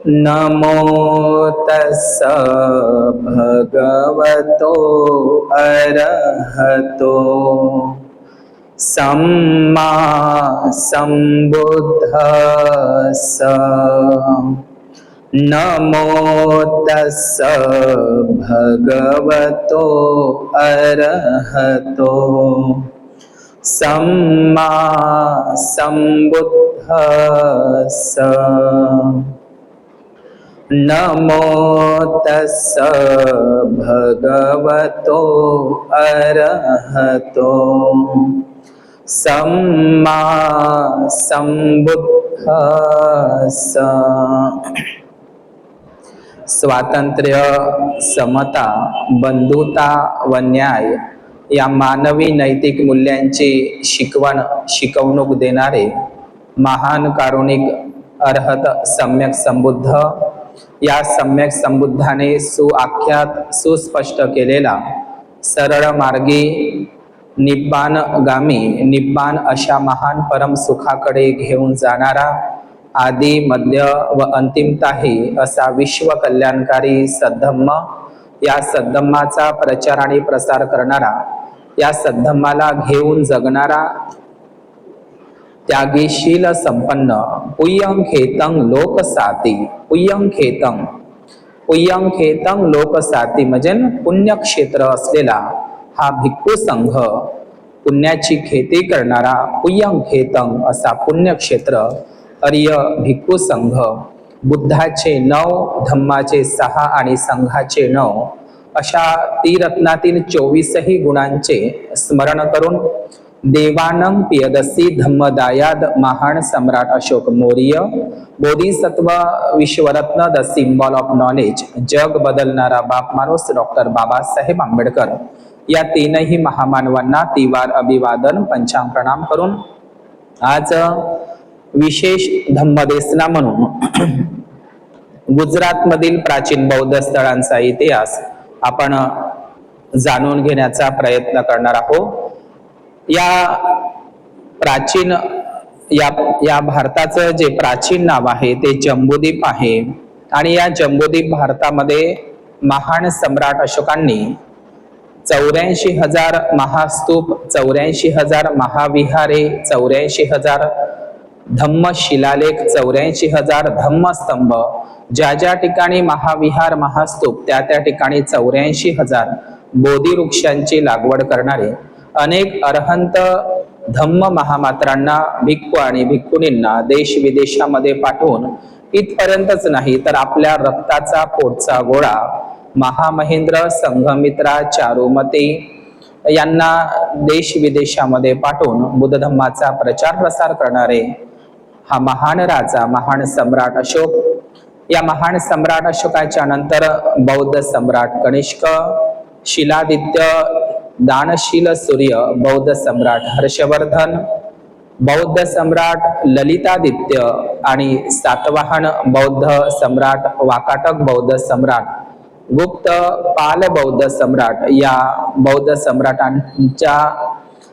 नमो तस्स भगवतो अरहतो सम्मा सम्बुद्धस्स। नमो तस्स भगवतो अरहतो सम्मा सम्बुद्धस्स। नमो तस्स भगवतो अरहतो सम्मा सम्बुद्धस्स। स्वातंत्र्य, समता, बंधुता व न्याय या मानवी नैतिक मूल्यांची शिकवणूक देणारे महान कारुणिक अरहत सम्यक संबुद्ध, या सम्यक संबुद्धाने सुआख्यात सुस्पष्ट केलेला सरळ मार्गी निब्बाणगामी निब्बाण अशा महान परम सुखाकडे घेऊन जाणारा आदि मध्य व अंतिमताही असा विश्व कल्याणकारी सद्धम्म, या सद्धम्माचा प्रचार आणि प्रसार करणारा, या सद्धम्माला घेऊन जगणारा त्यागीशील संपन्न पुय्यंखेतं लोकसाती। पुय्यंखेतं लोकसाती म्हणजे पुण्यक्षेत्र असलेला हा भिक्खू संघ, पुण्याची खेती करणारा पुय्यंखेतं असा पुण्यक्षेत्र अर्य भिक्खू संघ, बुद्धाचे 9, धम्माचे 6 आणि संघाचे 9 अशा त्रिरत्नातील 24ही गुणांचे स्मरण करून देवानं पियदसी धम्मदायाद महान सम्राट अशोक मौर्य, बोधिसत्व विश्वरत्न द सिम्बॉल ऑफ नॉलेज, जग बदलणारा बाप माणूस डॉक्टर बाबासाहेब आंबेडकर या तीनही महामानवांना तिवार अभिवादन पंचांग प्रणाम करून आज विशेष धम्मदेसना म्हणून गुजरात मधील प्राचीन बौद्ध स्थळांचा इतिहास आपण जाणून घेण्याचा प्रयत्न करणार आहोत। या प्राचीन या भारताचं जे प्राचीन नाव आहे ते जम्बूद्वीप आहे आणि या जम्बूद्वीप भारतामध्ये महान सम्राट अशोकांनी 84,000 महास्तूप, 84,000 महाविहारे, 84,000 धम्म शिलालेख, 84,000 धम्मस्तंभ, ज्या ज्या ठिकाणी महाविहार महास्तूप त्या त्या ठिकाणी 84,000 बोधी वृक्षांची लागवड करणारे अनेक अरहंत धम्म महामात्रांना, भिक्खू आणि भिक्खुनींना देश विदेशामध्ये पाठवून इथपर्यंतच नाही तर आपल्या रक्ताचा पोटचा गोळा महामहेंद्र, संघमित्रा, चारुमती यांना देश विदेशामध्ये पाठवून बुद्ध धम्माचा प्रचार प्रसार करणारे हा महान राजा, महान सम्राट अशोक। या महान सम्राट अशोकाच्या नंतर बौद्ध सम्राट कनिष्क, शिलादित्य, दानशील सूर्य, बौद्ध सम्राट हर्षवर्धन, बौद्ध सम्राट ललितादित्य आणि सातवाहन बौद्ध सम्राट वाकाटक, बौद्ध सम्राट गुप्त, पाल बौद्ध सम्राट या बौद्ध सम्राटांच्या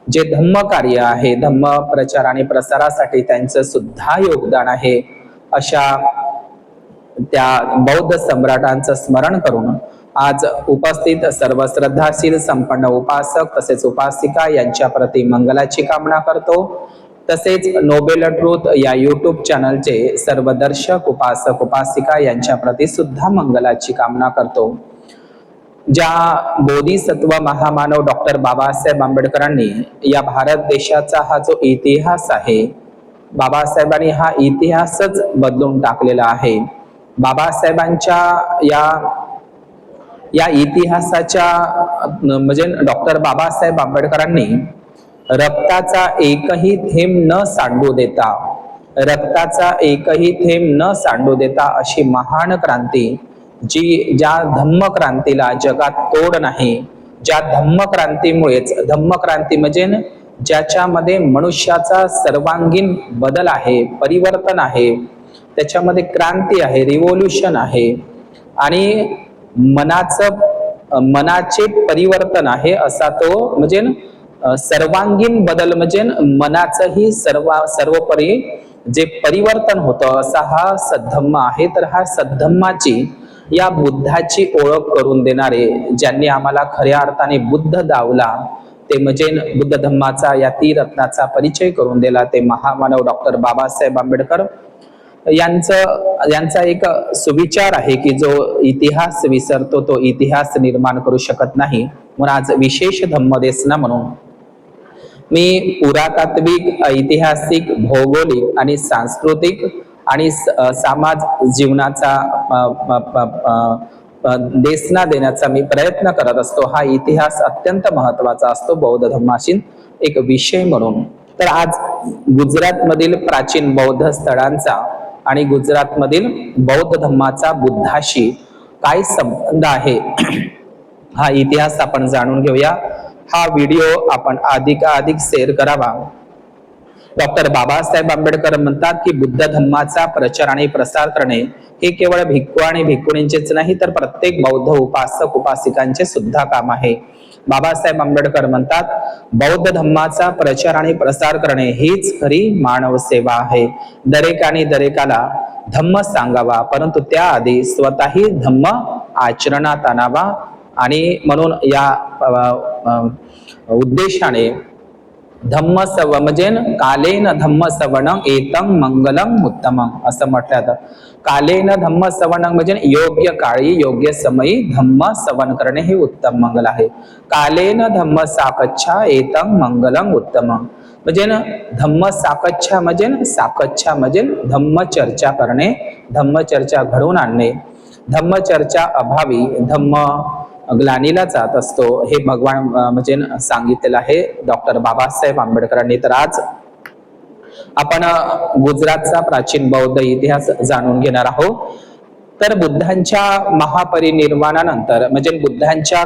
जे धम्म कार्य आहे, धम्म प्रचार आणि प्रसारासाठी त्यांचं सुद्धा योगदान आहे, अशा त्या बौद्ध सम्राटांचं स्मरण करून आज उपस्थित सर्व श्रद्धाशील संपन्न उपासक तसेच उपासिका यांच्या प्रती मंगलाची कामना करतो। तसेच नोबेल ट्रूथ या यूट्यूब चॅनलचे सर्व दर्शक उपासक उपासिका यांच्या प्रती सुद्धा मंगलाची कामना करतो। ज्या बोधिसत्व महामानव डॉक्टर बाबासाहेब आंबेडकरांनी या भारत देशाचा हा जो इतिहास आहे, बाबासाहेबांनी हा इतिहासच बदलून टाकलेला आहे। बाबासाहेबांच्या या इतिहासाच्या म्हणजे डॉक्टर बाबासाहेब आंबेडकरांनी रक्ताचा एकही थेंब न सांडू देता, रक्ताचा एकही थेंब न सांडू देता अशी महान क्रांती, ज्या धम्म क्रांतीला जगात तोड नाही, ज्या धम्म क्रांतीमुळेच, धम्म क्रांती म्हणजे ज्याच्यामध्ये मनुष्याचा सर्वांगीण बदल आहे, परिवर्तन आहे, त्याच्यामध्ये क्रांती आहे, रिव्होल्यूशन आहे आणि मनाचे परिवर्तन आहे, असा तो म्हणजे सर्वांगीण बदल म्हणजे मनाचंही सर्वोपरी जे परिवर्तन होतं असा हा सद्धम्म आहे. तर हा सद्धम्माची या बुद्धाची ओळख करून देणारे, ज्यांनी आम्हाला खऱ्या अर्थाने बुद्ध दावला, ते म्हणजे बुद्ध धम्माचा या त्रिरत्नाचा परिचय करून दिला, ते महामानव डॉक्टर बाबासाहेब आंबेडकर यांचा एक सुविचार आहे की जो इतिहास विसरतो तो इतिहास निर्माण करू शकत नाही. म्हणून आज विशेष धम्मदेसना म्हणून मी पुरातात्विक, ऐतिहासिक, भौगोलिक आणि सांस्कृतिक आणि समाज जीवनाचा देसना देण्याचा मी प्रयत्न करत असतो. हा इतिहास अत्यंत महत्वाचा असतो बौद्ध धम्माशी एक विषय म्हणून. तर आज गुजरात मधील प्राचीन बौद्ध स्थळांचा आणि गुजरात मधील बौद्ध धम्माचा बुद्धाशी काय संबंध आहे हा इतिहास आपण जाणून घेऊया. हा व्हिडिओ आपण अधिकाधिक शेअर करावा. डॉक्टर बाबासाहेब आंबेडकर म्हणतात की बुद्ध धम्माचा प्रचार आणि प्रसार करणे हे केवळ भिक्खू आणि भिक्खुणींचेच नाही तर प्रत्येक बौद्ध उपासक उपासिकांचे सुद्धा काम आहे. बाबासाहेब आंबेडकर म्हणतात बौद्ध धम्माचा प्रचार आणि प्रसार करणे हीच खरी मानव सेवा आहे. दरेकाने दरेकाला धम्म सांगावा, परंतु त्याआधी स्वतःही धम्म आचरणात आणावा. आणि म्हणून या उद्देशाने धम्म सव म्हणजे कालेन धम्म सवणं एतं मंगलम उत्तमं असं म्हटलं जातं. कालेन धम्म सवणं म्हणजे योग्य काळी योग्य समयी धम्म सवन करणे हे उत्तम मंगल आहे. कालेन धम्म साकच्छा एतं मंगलम उत्तमं म्हणजे धम्म साकच्छा म्हणजे धम्म चर्चा करणे, धम्म चर्चा घडवून आणणे. धम्म चर्चा अभावी धम्म ग्लानीला जात असतो हे भगवान म्हणजे सांगितलेलं आहे डॉक्टर बाबासाहेब आंबेडकरांनी. तर आज आपण गुजरातचा प्राचीन बौद्ध इतिहास जाणून घेणार आहोत. तर बुद्धांच्या महापरिनिर्वाणानंतर म्हणजे बुद्धांच्या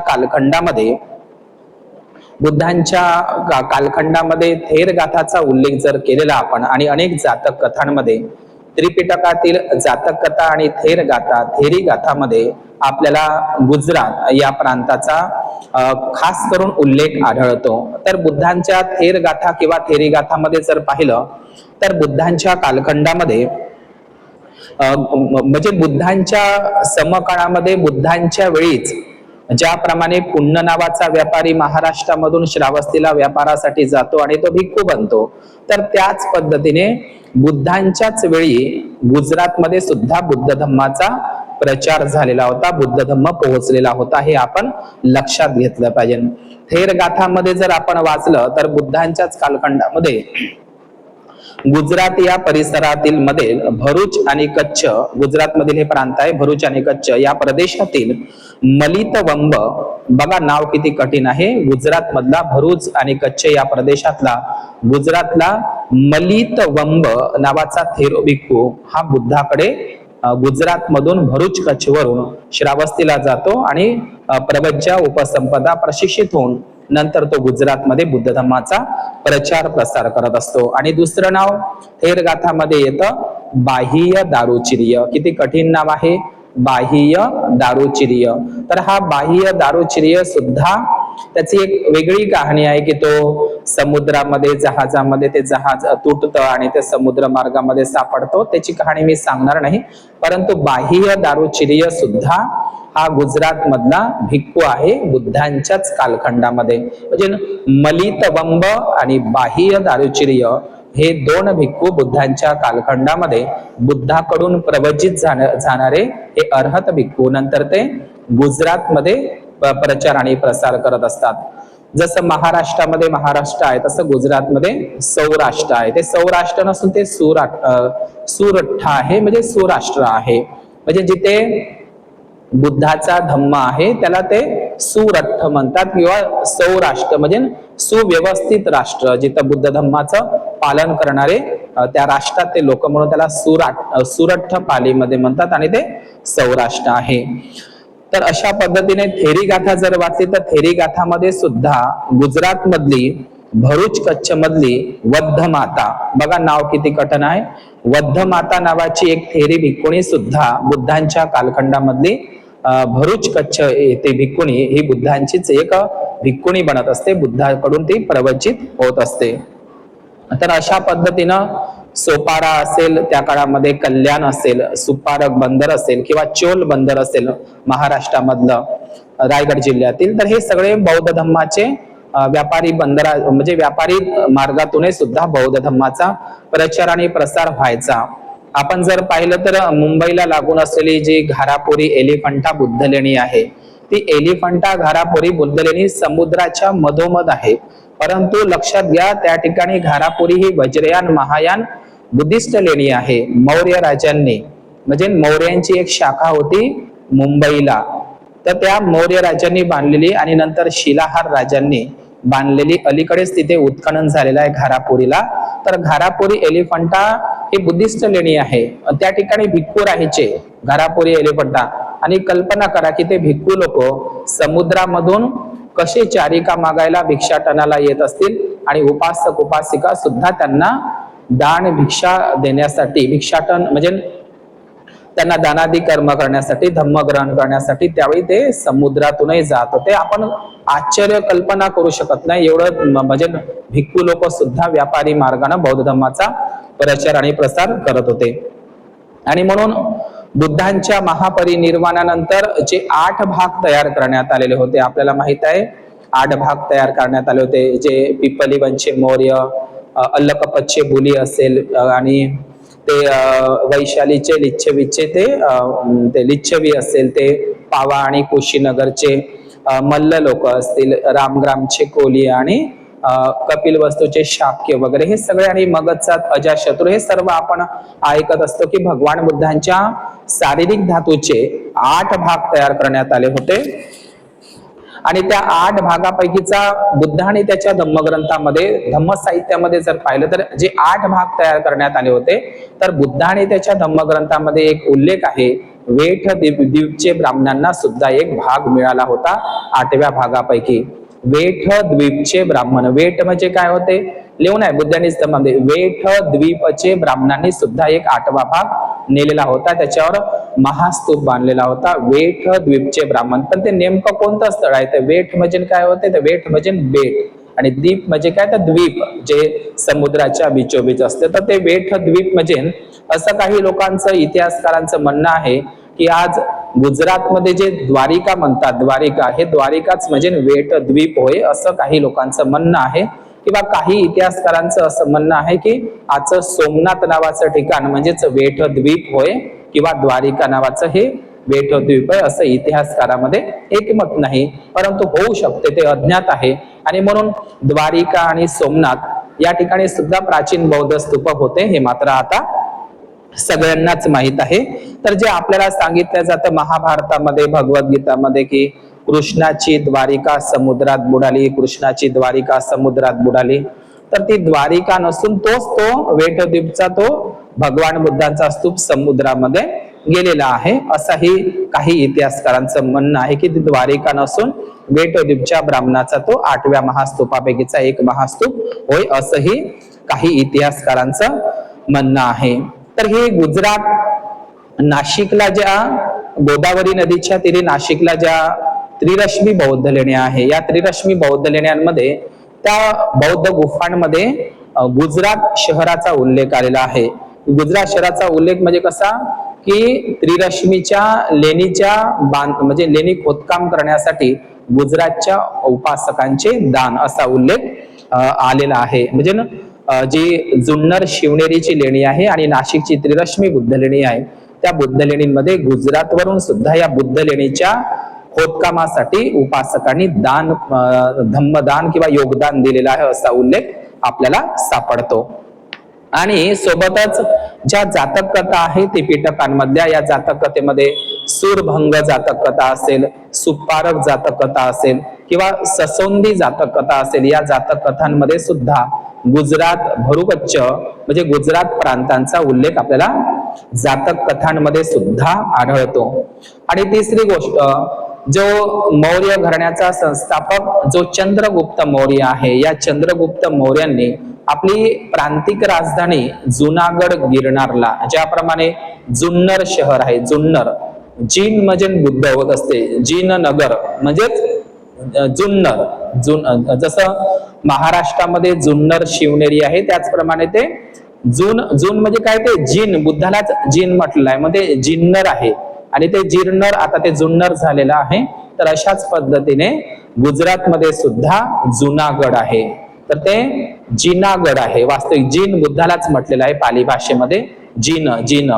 कालखंडामध्ये थेर गाथाचा उल्लेख जर केलेला आपण आणि अनेक जातक कथांमध्ये, त्रिपिटकातील जातक कथा आणि थेर गाथा, थेरी गाथामध्ये आपल्याला गुजरात या प्रांताचा खास करून उल्लेख आढळतो. तर बुद्धांच्या थेर गाथा किंवा थेरी गाथामध्ये जर पाहिलं तर बुद्धांच्या कालखंडामध्ये म्हणजे बुद्धांच्या समकाळामध्ये बुद्धांच्या वेळीच ज्याप्रमाणे पुण्य नावाचा व्यापारी महाराष्ट्रामधून श्रावस्तीला व्यापारासाठी जातो आणि तो भिक्खू बनतो, तर त्याच पद्धतीने बुद्धांच्याच वेळी गुजरातमध्ये सुद्धा बुद्ध धम्माचा प्रचार झालेला होता, बुद्ध धम्म पोहोचलेला होता. हे आपण लक्षात घेतलं पाहिजे. थेर गाथामध्ये जर आपण वाचलं तर बुद्धांच्याच कालखंडामध्ये गुजरात या परिसरातील मध्ये भरूच आणि कच्छ, गुजरात मधील हे प्रांत आहे भरूच आणि कच्छ या प्रदेशातील मलितवंब, बघा नाव किती कठीण आहे, गुजरात मधला भरूच आणि कच्छ या प्रदेशातला गुजरातला मलितवंब नावाचा थेरो भिक्खू हा बुद्धाकडे गुजरात मधून भरूच कच्छ वरून श्रावस्तीला जातो आणि प्रवज्या उपसंपदा प्रशिक्षित होऊन नंतर तो गुजरात मध्ये बुद्ध धम्माचा प्रचार प्रसार करत असतो. आणि दुसरं नाव थेर गाथामध्ये येतं बाह्य दारुचिर्य. किती कठीण नाव आहे, बाह्य दारुचिर्य. तर हा बाह्य दारुचिर्य सुद्धा त्याची एक वेगळी कहाणी आहे की तो समुद्रामध्ये जहाजामध्ये ते जहाज तुटतं आणि ते समुद्र मार्गामध्ये सापडतो. त्याची कहाणी मी सांगणार नाही, परंतु बाह्य दारुचिर्य सुद्धा हा गुजरात मधला भिक्खू आहे बुद्धांच्याच कालखंडामध्ये. म्हणजे मलितवंब आणि बाह्य दारुचिर्य हे दोन भिक्खू बुद्धांच्या कालखंडामध्ये बुद्धाकडून प्रवचित जाणारे हे अर्हत भिक्खू नंतर ते गुजरात मध्ये प्रचार आणि प्रसार करत असतात. जसं महाराष्ट्रामध्ये महाराष्ट्र आहे तसं गुजरातमध्ये सौराष्ट्र आहे. ते सौराष्ट्र नसून ते सुरठ्ठा आहे म्हणजे सौराष्ट्र आहे. म्हणजे जिथे बुद्धाचा धम्म आहे त्याला ते सुरठ्ठ म्हणतात किंवा सौराष्ट्र म्हणजे सुव्यवस्थित राष्ट्र. जिथं बुद्ध धम्माचं पालन करणारे त्या राष्ट्रात ते लोक म्हणून त्याला सुरठ्ठ पालीमध्ये म्हणतात आणि ते सौराष्ट्र आहे. तर अशा पद्धतीने थेरी गाथा जर वाचली तर थेरी गाथामध्ये सुद्धा गुजरात मधली भरूच कच्छ मधली वद्ध माता, बघा नाव किती कठीण आहे, वद्ध माता नावाची एक थेरी भिक्खुणी सुद्धा बुद्धांच्या कालखंडामधली भरूच कच्छ येथे भिक्खुणी ही बुद्धांचीच एक भिक्खुणी बनत असते, बुद्धाकडून ती प्रवचित होत असते. तर अशा पद्धतीनं सोपारा असेल त्या काळामध्ये, कल्याण असेल, सुपारक बंदर असेल किंवा चोल बंदर असेल महाराष्ट्रामधलं रायगड जिल्ह्यातील, तर हे सगळे बौद्ध धम्माचे व्यापारी बंदरा म्हणजे व्यापारी मार्गातूनच सुद्धा बौद्ध धम्माचा प्रचार आणि प्रसार व्हायचा. आपण जर पाहिलं तर मुंबईला लागून असलेली जी घारापुरी एलिफंटा बुद्ध लेणी आहे, ती एलिफंटा घारापुरी बुद्ध लेणी समुद्राच्या मधोमध आहे. परंतु लक्षात घ्या, त्या ठिकाणी घारापुरी ही वज्रयान महायान बुद्धिस्ट लेणी आहे. मौर्य राजांनी म्हणजे मौर्यांची एक शाखा होती मुंबईला, तर त्या मौर्य राजांनी बांधलेली आणि नंतर शिलाहार राजांनी बांधलेली अलीकडेच तिथे उत्खनन झालेलं आहे घारापुरीला. तर घारापुरी एलिफंटा ही बुद्धिस्ट लेणी आहे. त्या ठिकाणी भिक्खू राहायचे घारापुरी एलिफंटा. आणि कल्पना करा की ते भिक्खू लोक समुद्रामधून कसे चारिका मागायला भिक्षाटनाला येत असतील आणि उपासक उपासिका सुद्धा त्यांना दान भिक्षा देण्यासाठी, भिक्षाटन म्हणजे त्यांना दानादी कर्म करण्यासाठी, धम्म ग्रहण करण्यासाठी त्यावेळी ते समुद्रातूनही जात होते. आपण आश्चर्य कल्पना करू शकत नाही, एवढं म्हणजे भिक्खू लोक सुद्धा व्यापारी मार्गाने बौद्ध धर्माचा प्रचार आणि प्रसार करत होते. आणि म्हणून बुद्धांच्या महापरिनिर्वाणानंतर जे 8 भाग तयार करण्यात आलेले होते, आपल्याला माहित आहे 8 भाग तयार करण्यात आले होते. जे पिपली वंशे मौर्य, अल्लकपतचे बुली असेल आणि ते वैशालीचे लिच्छवीचे ते लिच्छवी असेल, ते पावा आणि कुशीनगरचे मल्ल लोक असतील, रामग्रामचे कोली आणि कपिल वस्तूचे शाक्य वगैरे हे सगळे, आणि मगधचा अजाशत्रू, हे सर्व आपण ऐकत असतो की भगवान बुद्धांच्या शारीरिक धातूचे 8 भाग तयार करण्यात आले होते. आणि त्या 8 भागापैकीचा बुद्ध आणि त्याच्या धम्मग्रंथामध्ये, धम्म साहित्यामध्ये जर पाहिलं तर जे 8 भाग तयार करण्यात आले होते, तर बुद्ध आणि त्याच्या धम्मग्रंथामध्ये एक उल्लेख आहे, वेठ द्वीपचे ब्राह्मणांना सुद्धा एक भाग मिळाला होता 8व्या भागापैकी. वेठ द्वीपचे ब्राह्मण, वेठ म्हणजे काय होते, लिहून आहे बुद्धांनी मध्ये, वेठ द्वीपचे ब्राह्मणांनी सुद्धा एक 8वा भाग नेलेला होता, त्याच्यावर महास्तूप बांधलेला होता, वेठ द्वीपचे ब्राह्मण. पण ते नेमकं कोणतं स्थळ आहे, तर वेठ म्हणजे काय होते, तर वेठ म्हणजे बेट, आणि द्वीप म्हणजे काय, तर द्वीप जे समुद्राच्या बिचोबीच असते. तर ते वेठ द्वीप म्हणजे असं काही लोकांचं, इतिहासकारांचं म्हणणं आहे की आज गुजरातमध्ये जे द्वारिका म्हणतात, द्वारिका हे द्वारिकाच म्हणजे वेठ द्वीप होय, असं काही लोकांचं म्हणणं आहे. किंवा काही इतिहासकारांचं असं म्हणणं आहे की आजचं सोमनाथ नावाचं ठिकाण म्हणजेच वेठ द्वीप होय किंवा द्वारिका नावाचं हे वेठ द्वीप आहे, असं इतिहासकारामध्ये एकमत नाही, परंतु होऊ शकते, ते अज्ञात आहे. आणि म्हणून द्वारिका आणि सोमनाथ या ठिकाणी सुद्धा प्राचीन बौद्ध स्तूप होते, हे मात्र आता सगळ्यांनाच माहित आहे. तर जे आपल्याला सांगितलं जातं महाभारतामध्ये, भगवद्गीतामध्ये की कृष्णाची द्वारिका समुद्रात बुडाली, कृष्णाची द्वारिका समुद्रात बुडाली, तर ती द्वारिका नसून तोच तो वेठद्वीपचा तो भगवान बुद्धांचा स्तूप समुद्रामध्ये गेलेला आहे, असंही काही इतिहासकारांचं म्हणणं आहे की ती द्वारिका नसून वेठद्वीपच्या ब्राह्मणाचा तो 8व्या महास्तूपापैकीचा एक महास्तूप होय, असंही काही इतिहासकारांचं म्हणणं आहे. तर हे गुजरात, नाशिकला ज्या गोदावरी नदीच्या तीरी नाशिकला ज्या त्रिरश्मी बौद्ध लेण्या आहे, या त्रिरश्मी बौद्ध लेण्यांमध्ये त्या बौद्ध गुफांमध्ये गुजरात शहराचा उल्लेख आलेला आहे. गुजरात शहराचा उल्लेख म्हणजे कसा की त्रिरश्मीच्या लेणीच्या म्हणजे लेणी खोदकाम करण्यासाठी गुजरातच्या उपासकांचे दान असा उल्लेख आलेला आहे. म्हणजे जी जुन्नर शिवनेरीची लेणी आहे आणि नाशिकची त्रिरश्मी बुद्ध लेणी आहे, त्या बुद्ध लेणींमध्ये गुजरातवरून सुद्धा या बुद्ध लेणीच्या खोदकामासाठी उपासकांनी दान, धम्मदान किंवा योगदान दिलेलं आहे, असा उल्लेख आपल्याला सापडतो. आणि सोबतच ज्या जातक कथा आहे त्रिपिटकांमधल्या, या जातक कथेमध्ये सूरभंग जातक कथा असेल, सुपारक जातक कथा असेल किंवा ससोंदी जातक कथा असेल, या जातक कथांमध्ये सुद्धा गुजरात भरूकच्छ म्हणजे गुजरात प्रांतांचा उल्लेख आपल्याला जातक कथांमध्ये सुद्धा आढळतो. आणि तिसरी गोष्ट, जो मौर्य घराण्याचा संस्थापक जो चंद्रगुप्त मौर्य आहे, या चंद्रगुप्त मौर्यांनी आपली प्रांतिक राजधानी जुनागड गिरनारला, ज्याप्रमाणे जुन्नर शहर आहे, जुन्नर जीन म्हणजे बुद्ध होत असते, जीन नगर म्हणजेच जुन्नर, जसं महाराष्ट्रामध्ये जुन्नर शिवनेरी आहे त्याचप्रमाणे ते जून जून म्हणजे काय ते जिन, बुद्धालाच जिन म्हटलेलं आहे, मग ते जिन्नर आहे आणि ते जिर्नर आता ते जुन्नर झालेलं आहे. तर अशाच पद्धतीने गुजरातमध्ये सुद्धा जुनागड आहे, तर ते जिनागड आहे. वास्तविक जिन बुद्धालाच म्हटलेलं आहे पाली भाषेमध्ये, जिन जिन.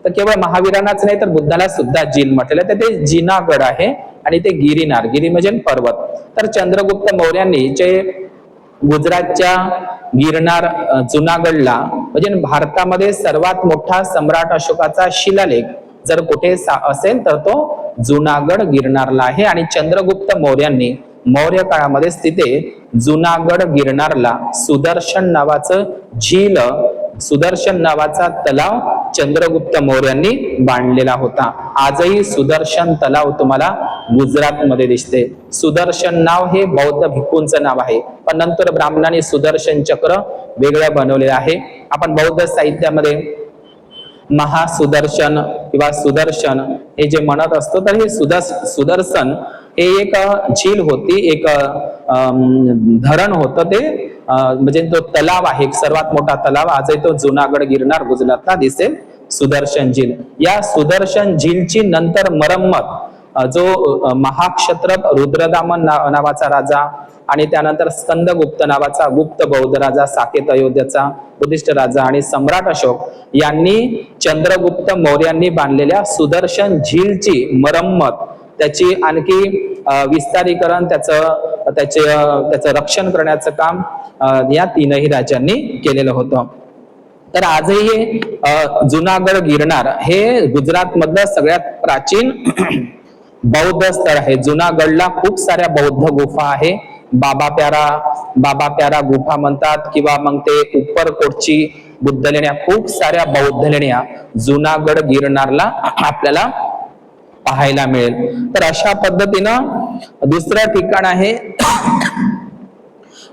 तर केवळ महावीरांनाच नाही तर बुद्धाला सुद्धा जिन म्हटलेलं आहे, तर ते जिनागड आहे आणि ते गिरिनार, गिरी म्हणजे पर्वत. तर चंद्रगुप्त मौर्यांनी जे गुजरातच्या गिरनार जुनागडला म्हणजे भारतामध्ये सर्वात मोठा सम्राट अशोकाचा शिलालेख जर कुठे असेल तर तो जुनागड गिरनारला आहे. आणि चंद्रगुप्त मौर्यांनी मौर्य काळामध्ये तिथे जुनागड गिरनारला सुदर्शन नावाचं झील, सुदर्शन नावाचा तलाव चंद्रगुप्त मौर्यांनी बांधलेला होता. आजही सुदर्शन तलाव तुम्हाला गुजरातमध्ये दिसते. सुदर्शन नाव हे बौद्ध भिक्खूंचं नाव आहे, पण नंतर ब्राह्मणांनी सुदर्शन चक्र वेगळं बनवलेलं आहे. आपण बौद्ध साहित्यामध्ये महासुदर्शन किंवा सुदर्शन हे जे म्हणत असतो, तर हे सुदर्शन हे एक झील होती, एक धरण होतं, ते म्हणजे तो तलाव आहे, सर्वात मोठा तलाव आजही तो जुनागड गिरनार गुजरातला दिसेल, सुदर्शन झील. या सुदर्शन झीलची नंतर मरम्मत जो महाक्षत्रप रुद्रदामन नावाचा राजा आणि त्यानंतर स्कंदगुप्त नावाचा गुप्त बौद्ध राजा, साकेत अयोध्याचा बुद्धिस्ट राजा आणि सम्राट अशोक यांनी चंद्रगुप्त मौर्यांनी बांधलेल्या सुदर्शन झीलची मरम्मत, त्याची आणखी विस्तारीकरण, त्याचं रक्षण करण्याचं काम या तीनही राजांनी केलेलं होतं. तर आजही जुनागड गिरनार हे गुजरात मधलं सगळ्यात प्राचीन बौद्ध स्थळ आहे. जुनागडला खूप साऱ्या बौद्ध गुफा आहे. बाबा प्यारा गुफा म्हणतात किंवा मग ते उपरकोटची बुद्ध लेण्या, खूप साऱ्या बौद्ध लेण्या जुनागड गिरनारला आपल्याला पाहायला मिळेल. तर अशा पद्धतीनं दुसरं ठिकाण आहे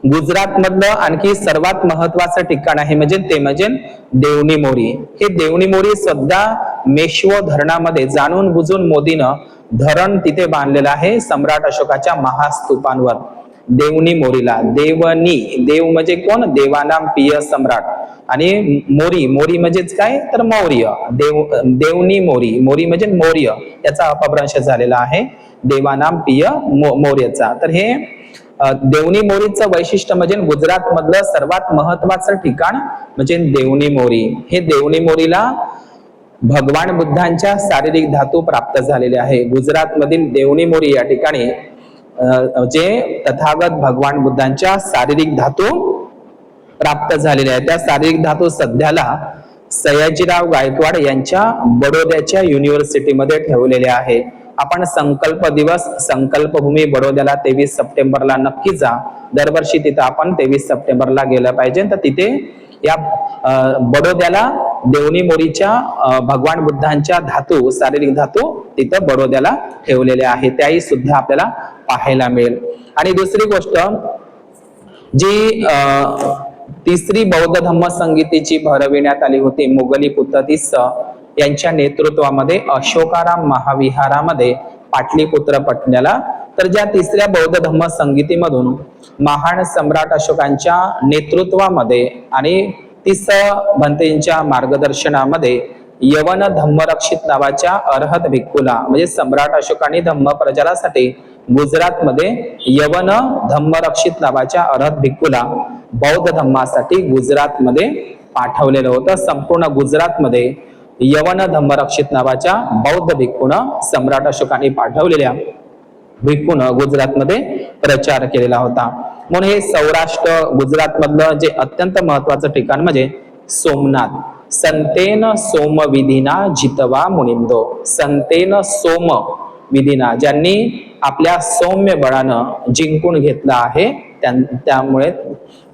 गुजरात मधलं आणखी सर्वात महत्वाचं ठिकाण आहे म्हणजे देवणी मोरी. हे देवणी मोरी सुद्धा मेश्व धरणामध्ये जाणून बुजून मोदीनं धरण तिथे बांधलेलं आहे सम्राट अशोकाच्या महास्तूपांवर. देवणी मोरीला देव म्हणजे कोण, देवानाम पिय सम्राट, आणि मोरी म्हणजेच काय तर मौर्य. देवणी मोरी म्हणजे मौर्य, याचा अपभ्रंश झालेला आहे देवानाम पिय मौर्यचा. तर हे देवणी मोरीचं वैशिष्ट्य म्हणजे गुजरात मधलं सर्वात महत्वाचं ठिकाण म्हणजे देवणी मोरी. हे देवणी मोरीला भगवान बुद्धांच्या शारीरिक धातू प्राप्त झालेले आहे. गुजरात मधील देवणी मोरी या ठिकाणी जे तथागत भगवान बुद्धांच्या शारीरिक धातू प्राप्त झालेले आहे. त्या शारीरिक धातू सध्याला सयाजीराव गायकवाड यांच्या बडोद्याच्या युनिव्हर्सिटीमध्ये ठेवलेले आहे. आपण संकल्प दिवस, संकल्पभूमी बडोद्याला 23 सप्टेंबरला नक्की जा. दरवर्षी तिथं आपण 23 सप्टेंबरला गेलं पाहिजे. तर तिथे या बडोद्याला देवणी मोरीच्या भगवान बुद्धांच्या धातू, शारीरिक धातू तिथं बडोद्याला ठेवलेले आहे, त्याही सुद्धा आपल्याला पाहायला मिळेल. आणि दुसरी गोष्ट जी तिसरी बौद्ध धम्म संगीतीची भरविण्यात आली होती मोगली पुत्ततीस यांच्या नेतृत्वामध्ये अशोकाराम महाविहारामध्ये पाटलीपुत्र पटण्याला. तर ज्या तिसऱ्या बौद्ध धम्म संगीतीमधून महान सम्राट अशोकांच्या नेतृत्वामध्ये आणि तीस भंतेंच्या मार्गदर्शनामध्ये यवन धम्मरक्षित नावाच्या अर्हत भिक्खूला म्हणजे सम्राट अशोकांनी धम्म प्रचारासाठी गुजरातमध्ये यवन धम्मरक्षित नावाच्या अर्हत भिक्खूला बौद्ध धम्मासाठी गुजरातमध्ये पाठवलेलं होतं. संपूर्ण गुजरातमध्ये यवन धम्मरक्षित नावाच्या बौद्ध भिक्खूनं सम्राट अशोकांनी पाठवलेल्या भिक्खूनं गुजरातमध्ये प्रचार केलेला होता. म्हणून हे सौराष्ट्र गुजरात मधलं जे अत्यंत महत्वाचं ठिकाण म्हणजे सोमनाथ. संतेन सोम विधीना जितवा मुनिंदो. संतेन सोम विधीना, ज्यांनी आपल्या सौम्य बळानं जिंकून घेतला आहे, त्यामुळे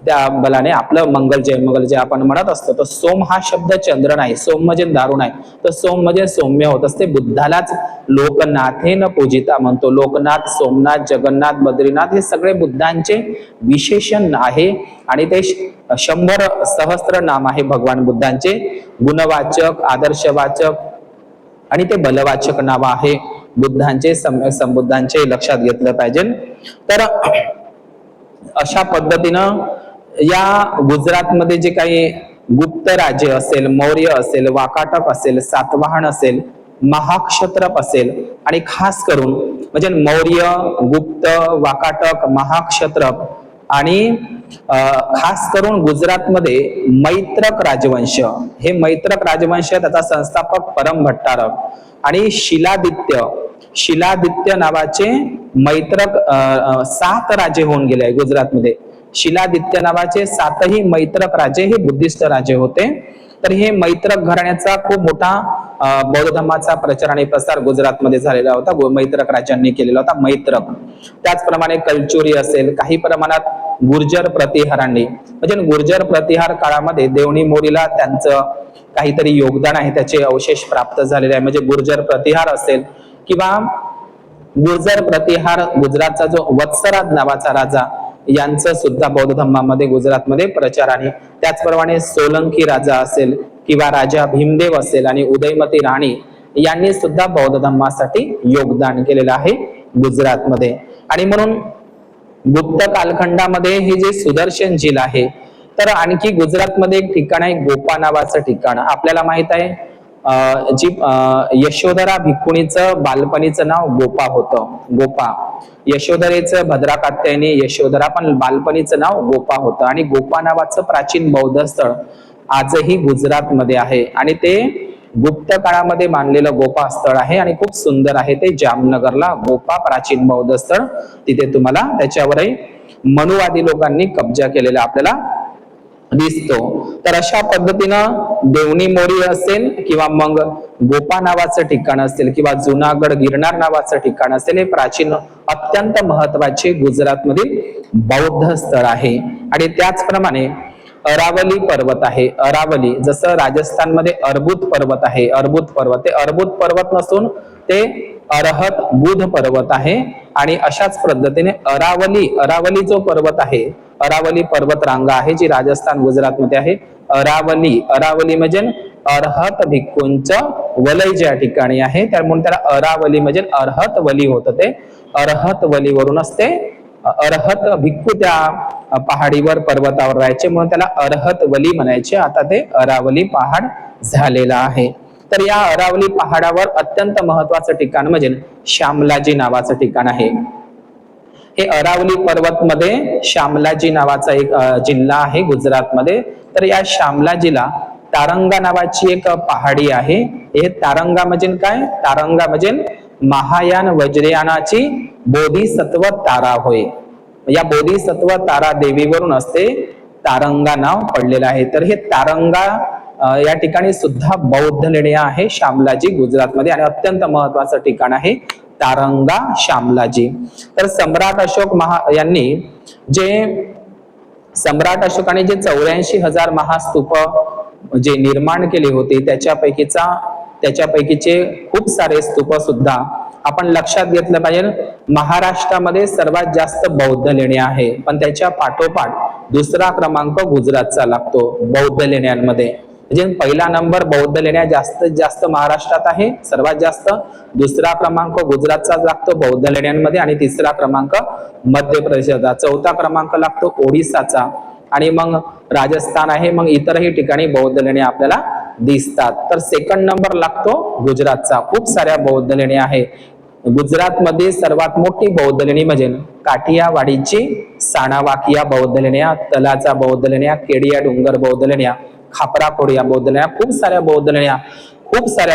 त्या बलाने आपलं मंगल जय आपण म्हणत असतो. तर सोम हा शब्द चंद्र नाही, सोम म्हणजे दारू नाही, तर सोम म्हणजे सौम्य होत असते. बुद्धालाच लोकनाथेन पूजिता म्हणतो. लोकनाथ, सोमनाथ, जगन्नाथ, बद्रीनाथ हे सगळे बुद्धांचे विशेषण आहे आणि ते 100 सहस्त्र नाम आहे भगवान बुद्धांचे. गुणवाचक, आदर्शवाचक आणि ते बलवाचक नाव आहे बुद्धांचे, संबुद्धांचे, लक्षात घेतलं पाहिजे. तर अशा पद्धतीनं या गुजरातमध्ये जे काही गुप्त राज्य असेल, मौर्य असेल, वाकाटक असेल, सातवाहन असेल, महाक्षत्रप असेल आणि खास करून म्हणजे मौर्य, गुप्त, वाकाटक, महाक्षत्रप आणि खास करून गुजरातमध्ये मैत्रक राजवंश, हे मैत्रक राजवंश त्याचा संस्थापक परम भट्टारक आणि शिलादित्य नावाचे मैत्रक 7 राजे होऊन गेले गुजरातमध्ये. शिलादित्य नावाचे 7ही मैत्रक राजे हे बुद्धिस्ट राजे होते. तर हे मैत्रक घराण्याचा खूप मोठा बौद्ध धर्माचा प्रचार आणि प्रसार गुजरातमध्ये झालेला होता. मैत्रक राजांनी केलेला होता मैत्रक. त्याचप्रमाणे कलचुरी असेल, काही प्रमाणात गुर्जर प्रतिहारांनी, म्हणजे गुर्जर प्रतिहार काळामध्ये देवणी मोरीला त्यांचं काहीतरी योगदान आहे, त्याचे अवशेष प्राप्त झालेले आहे. म्हणजे गुर्जर प्रतिहार असेल किंवा गुर्जर प्रतिहार, गुजरातचा जो वत्सराज नावाचा राजा, यांचं सुद्धा बौद्ध धर्मामध्ये गुजरातमध्ये प्रचार आहे. त्याचप्रमाणे सोलंकी राजा असेल किंवा राजा भीमदेव असेल आणि उदयमती राणी यांनी सुद्धा बौद्ध धर्मासाठी योगदान केलेलं आहे गुजरातमध्ये. आणि म्हणून गुप्त कालखंडामध्ये हे जे सुदर्शन झील आहे, तर आणखी गुजरातमध्ये एक ठिकाण आहे गोपा नावाचं ठिकाण. आपल्याला माहित आहे जी यशोधरा भिक्खुणीचं बालपणीचं नाव गोपा होतं. गोपा, यशोधरेचं भद्रा कात्यायनी यशोधरा, पण बालपणीचं नाव गोपा होतं. आणि गोपा नावाचं प्राचीन बौद्ध स्थळ आजही गुजरातमध्ये आहे आणि ते गुप्त काळामध्ये बांधलेलं गोपा स्थळ आहे आणि खूप सुंदर आहे. ते जामनगरला गोपा प्राचीन बौद्ध स्थळ, तिथे तुम्हाला त्याच्यावरही मनुवादी लोकांनी कब्जा केलेला आपल्याला दिसतो. तर अशा पद्धतीनं देवणी मोरी असेल किंवा मग गोपा नावाचं ठिकाण असेल किंवा जुनागड गिरनार नावाचं ठिकाण असेल, हे प्राचीन अत्यंत महत्वाचे गुजरातमधील बौद्ध स्थळ आहे. आणि त्याचप्रमाणे अरावली पर्वत आहे. अरावली जसं राजस्थानमध्ये अर्बुद पर्वत आहे, अर्बुद पर्वत, ते अर्बुद पर्वत नसून ते अरहत बुध पर्वत आहे. आणि अशाच पद्धतीने अरावली जो पर्वत आहे, अरावली पर्वत रांगा आहे जी राजस्थान गुजरातमध्ये आहे. अरावली म्हणजे अरहत भिक्खूंचं वलय ज्या ठिकाणी आहे, त्यामुळे त्याला अरावली म्हणजे अरहत वली होतं. ते अरहत वलीवरूनच ते अरहत भिक्खू त्या पहाडीवर पर्वतावर राहायचे म्हणून त्याला अरहत वली म्हणायचे. आता ते अरावली पहाड झालेला आहे. तर या अरावली पहाडावर अत्यंत महत्वाचं ठिकाण म्हणजे श्यामलाजी नावाचं ठिकाण आहे. हे अरावली पर्वत मध्ये श्यामलाजी नावाचा एक जिल्हा आहे गुजरातमध्ये. तर या श्यामलाजीला तारंगा नावाची एक पहाडी आहे. हे तारंगा म्हणजे काय? तारंगा म्हणजे महायान वज्रयानाची बोधिसत्व तारा होय. या बोधिसत्व तारा देवीवरून असते तारंगा नाव पडलेलं आहे. तर हे तारंगा या ठिकाणी सुद्धा बौद्ध लेण्या आहे श्यामलाजी गुजरातमध्ये आणि अत्यंत महत्वाचं ठिकाण आहे तारंगा श्यामलाजी. तर सम्राट अशोक सम्राट अशोकाने जे 84,000 महास्तूप जे निर्माण केले होते त्याच्यापैकीचे खूप सारे स्तूप सुद्धा आपण लक्षात घेतलं पाहिजे. महाराष्ट्रामध्ये सर्वात जास्त बौद्ध लेण्या आहे, पण त्याच्या पाठोपाठ दुसरा क्रमांक गुजरातचा लागतो बौद्ध लेण्यांमध्ये. म्हणजे पहिला नंबर बौद्ध लेण्या जास्तीत जास्त महाराष्ट्रात आहे सर्वात जास्त, दुसरा क्रमांक गुजरातचा लागतो बौद्ध लेण्यांमध्ये आणि तिसरा क्रमांक मध्य प्रदेशाचा, चौथा क्रमांक लागतो ओडिसाचा आणि मग राजस्थान आहे. मग इतरही ठिकाणी बौद्ध लेण्या आपल्याला दिसतात. तर सेकंड नंबर लागतो गुजरातचा. खूप साऱ्या बौद्ध लेण्या आहे. गुजरातमध्ये सर्वात मोठी बौद्ध लेणी म्हणजे काठियावाडीची साणावाकिया बौद्ध लेण्या, तलाचा बौद्ध लेण्या, केडिया डोंगर बौद्ध लेण्या, खापरा खोडिया बौद्ध लेण्या, खूप साऱ्या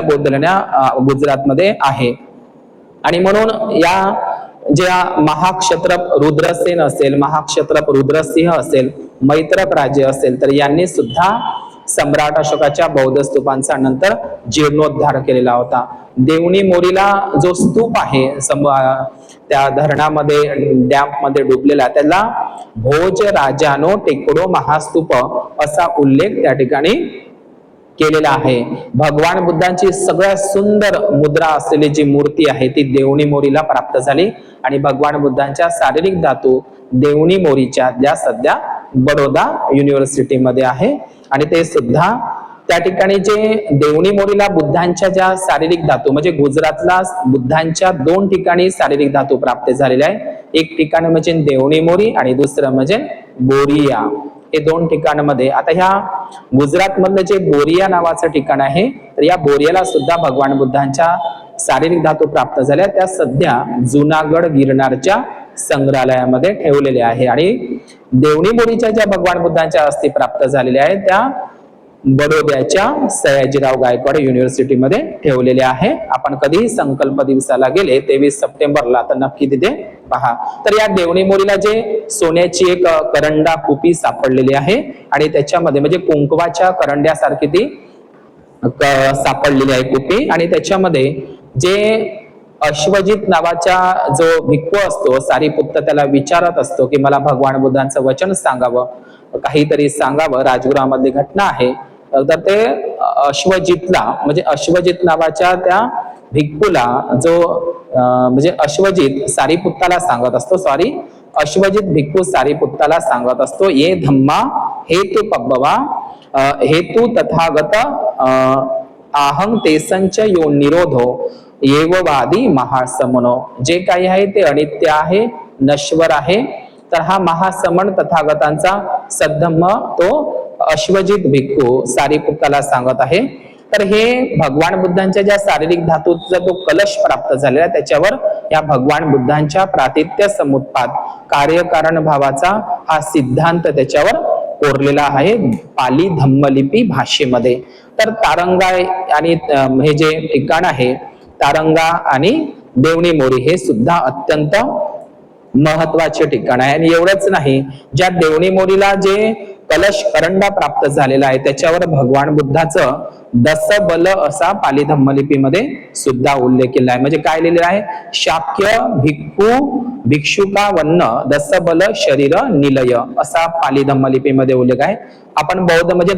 बौद्ध लेण्या गुजरातमध्ये आहे. आणि म्हणून या ज्या महाक्षत्रप रुद्रसेन असेल, महाक्षत्रप रुद्रसिंह असेल, मैत्रक राज्य असेल, तर यांनी सुद्धा सम्राट अशोकाच्या बौद्ध स्तूपांचा नंतर जीर्णोद्धार केलेला होता. देवणी मोरीला जो स्तूप आहे त्या धरणामध्ये डॅम मध्ये डुबलेला, त्याला भोज राजानो टेकडो महास्तूप असा उल्लेख त्या ठिकाणी केलेला आहे. भगवान बुद्धांची सगळ्यात सुंदर मुद्रा असलेली जी मूर्ती आहे ती देवणी मोरीला प्राप्त झाली आणि भगवान बुद्धांच्या शारीरिक धातू देवणी मोरीच्या त्या सध्या बडोदा युनिव्हर्सिटी मध्ये आहे. आणि ते सुद्धा त्या ठिकाणी जे देवणी मोरीला बुद्धांच्या ज्या शारीरिक धातू म्हणजे गुजरातला बुद्धांच्या 2 ठिकाणी शारीरिक धातू प्राप्त झालेल्या आहे. एक ठिकाण म्हणजे देवणी मोरी आणि दुसरं म्हणजे बोरिया, हे दोन ठिकाणांमध्ये. आता ह्या गुजरात मधलं जे बोरिया नावाचं ठिकाण आहे, तर या बोरियाला सुद्धा भगवान बुद्धांच्या शारीरिक धातू प्राप्त झाल्या. त्या सध्या जुनागड गिरनारच्या संग्रहालयामध्ये ठेवलेले आहे. आणि देवणी मोरीच्या ज्या भगवान बुद्धांच्या अस्थी प्राप्त झालेल्या आहेत त्या बडोद्याच्या सयाजीराव गायकवाड युनिव्हर्सिटीमध्ये ठेवलेले आहे. आपण कधीही संकल्प दिवसाला गेले 23 सप्टेंबरला तर नक्की तिथे पहा. तर या देवणी मोरीला जे सोन्याची एक करंडा कुपी सापडलेली आहे आणि त्याच्यामध्ये म्हणजे कुंकवाच्या करंड्यासारखी ती सापडलेली आहे कुपी. आणि त्याच्यामध्ये जे अश्वजित नावाचा जो भिक्खू असतो, सारीपुत्त त्याला विचारत असतो की मला भगवान बुद्धांचं वचन सांगावं, काहीतरी सांगावं, राजगृहामधली घटना आहे. तर ते अश्वजितला म्हणजे अश्वजित नावाच्या त्या भिक्खूला जो म्हणजे अश्वजित सारीपुत्ताला सांगत असतो, अश्वजित भिक्खू सारीपुत्ताला सांगत असतो, ये धम्मा हेतु पब्बवा हेतु तथागत आहं तेसंच यो निरोधो येववादी महासमनो. जे काही आहे ते अनित्य आहे, नश्वर आहे. तर हा महासमन तथागतांचा सद्धम्म तो अश्वजित भिक्खू सारीपुत्ताला सांगत आहे. तर हे भगवान बुद्धांच्या ज्या शारीरिक धातूचा जो कलश प्राप्त झालेला त्याच्यावर या भगवान बुद्धांच्या प्रातिथ्य समुत्पाद कार्यकारण भावाचा हा सिद्धांत त्याच्यावर कोरलेला आहे पाली धम्मलिपी भाषेमध्ये. तर तारंगा आणि हे जे ठिकाण आहे तारंगा आणि देवणी मोरी हे सुद्धा अत्यंत महत्वाचे ठिकाण आहे. आणि एवढंच नाही, ज्या देवणी मोरीला जे कलश करंडा प्राप्त झालेला आहे त्याच्यावर भगवान बुद्धाचं दसबल असा पाली धम्मलिपीमध्ये सुद्धा उल्लेख केला आहे. म्हणजे काय लिहिलेलं आहे, शाक्य भिक्खू भिक्षुका वन्न दसबल शरीर निलय असा पाली धम्मलिपीमध्ये उल्लेख आहे. आपण बौद्ध म्हणजे